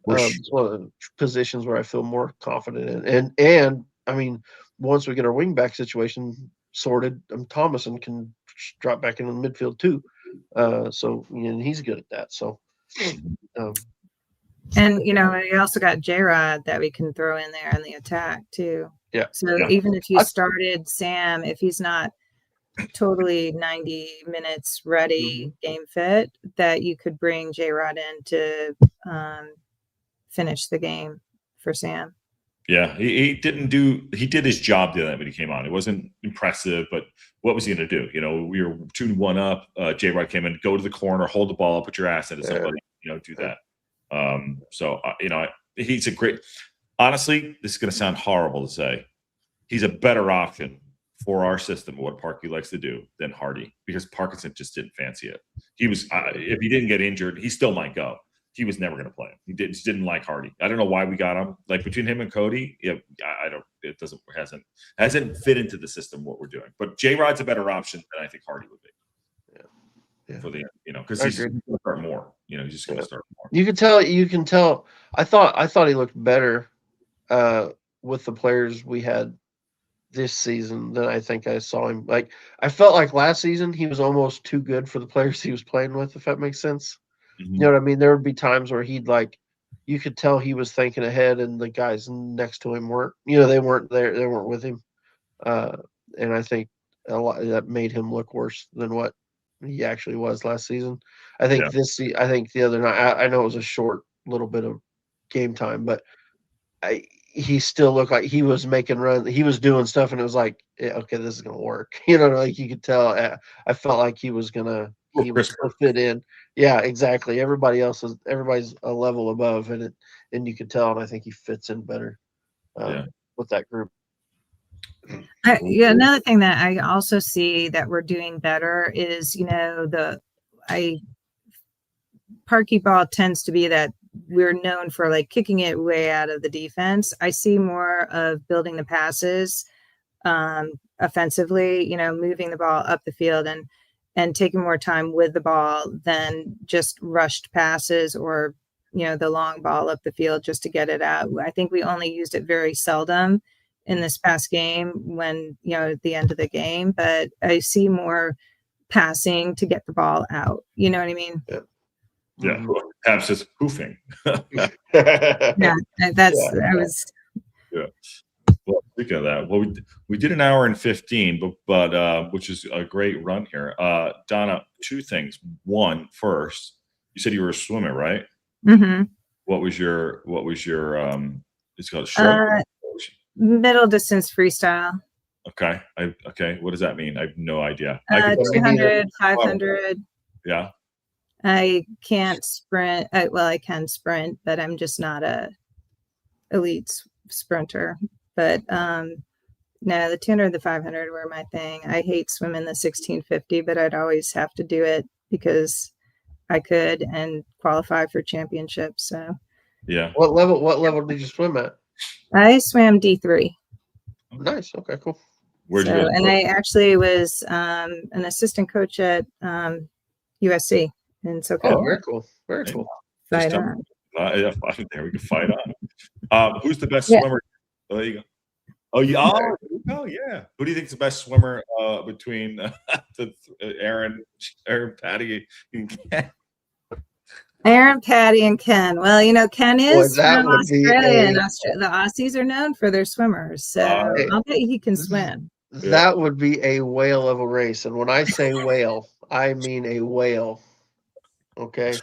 [SPEAKER 2] It's one of the positions where I feel more confident in. And I mean, once we get our wingback situation sorted, Thomason can drop back into the midfield too. So he's good at that. So,
[SPEAKER 4] and we also got J-Rod that we can throw in there in the attack too.
[SPEAKER 2] Yeah.
[SPEAKER 4] So even if you started Sam, if he's not totally 90 minutes ready, game fit, that you could bring J-Rod in to finish the game for Sam.
[SPEAKER 1] Yeah, he did his job the other night when he came on. It wasn't impressive, but what was he going to do? We were 2-1 up. J-Rod came in, go to the corner, hold the ball, put your ass into somebody, do that. So he's a great. Honestly, this is going to sound horrible to say. He's a better option for our system of what Parkey likes to do than Hardy, because Parkinson just didn't fancy it. He was if he didn't get injured, he still might go. He was never going to play him. He just didn't like Hardy. I don't know why we got him. Like between him and Cody, it hasn't fit into the system what we're doing. But J-Rod's a better option than I think Hardy would be. Yeah. For the because he's going to start more. He's just going to start more.
[SPEAKER 2] You can tell. I thought he looked better with the players we had this season than I think I saw him. Like I felt like last season he was almost too good for the players he was playing with, if that makes sense. Mm-hmm. You know what I mean? There would be times where you could tell he was thinking ahead, and the guys next to him weren't. They weren't there. They weren't with him, and I think a lot that made him look worse than what he actually was last season. I think I think the other night. I know it was a short little bit of game time, but he still looked like he was making runs. He was doing stuff, and it was like, okay, this is gonna work. Like you could tell. I felt like he was gonna fit in. Yeah, exactly. Everybody's a level above, and you could tell, and I think he fits in better with that group.
[SPEAKER 4] Another thing that I also see that we're doing better is Parkey ball tends to be that we're known for like kicking it way out of the defense. I see more of building the passes offensively, moving the ball up the field and taking more time with the ball than just rushed passes or, the long ball up the field just to get it out. I think we only used it very seldom in this past game when, at the end of the game, but I see more passing to get the ball out. You know what I mean?
[SPEAKER 1] Yeah. Yeah, perhaps just hoofing.
[SPEAKER 4] Yeah.
[SPEAKER 1] Well, speaking of that, we did an hour and 15, but which is a great run here. Donna, two things. One, first, you said you were a swimmer, right?
[SPEAKER 4] Mm-hmm.
[SPEAKER 1] What was your it's called short
[SPEAKER 4] middle distance freestyle.
[SPEAKER 1] Okay. What does that mean? I have no idea.
[SPEAKER 4] 200, 500.
[SPEAKER 1] Yeah.
[SPEAKER 4] I can't sprint. I can sprint, but I'm just not a elite sprinter. But no, the 200, the 500 were my thing. I hate swimming the 1650, but I'd always have to do it because I could and qualify for championships. So
[SPEAKER 1] yeah.
[SPEAKER 2] What level did you swim at?
[SPEAKER 4] I swam D3.
[SPEAKER 2] Nice. Okay, cool.
[SPEAKER 1] Where'd you go?
[SPEAKER 4] And I actually was an assistant coach at USC. And so
[SPEAKER 2] very cool. Very cool.
[SPEAKER 4] Fight on.
[SPEAKER 1] There we can fight on. Who's the best swimmer? Oh, there you go. Oh, yeah. Oh, yeah. Who do you think is the best swimmer between Aaron, Patty, and Ken?
[SPEAKER 4] Aaron, Patty, and Ken. Well, Ken is from Australia, and the Aussies are known for their swimmers. So I'll bet he can swim.
[SPEAKER 2] That would be a whale of a race. And when I say whale, I mean a whale. Okay.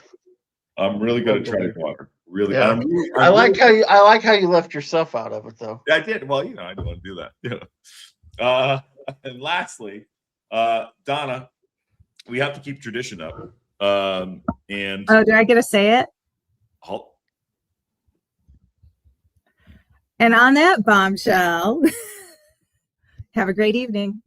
[SPEAKER 1] I'm really going to try to go out. Really,
[SPEAKER 2] Yeah. I like how you left yourself out of it, though.
[SPEAKER 1] I did. Well, I don't want to do that. And lastly, Donna, we have to keep tradition up. And
[SPEAKER 4] Oh, do I get to say it? And on that bombshell, have a great evening.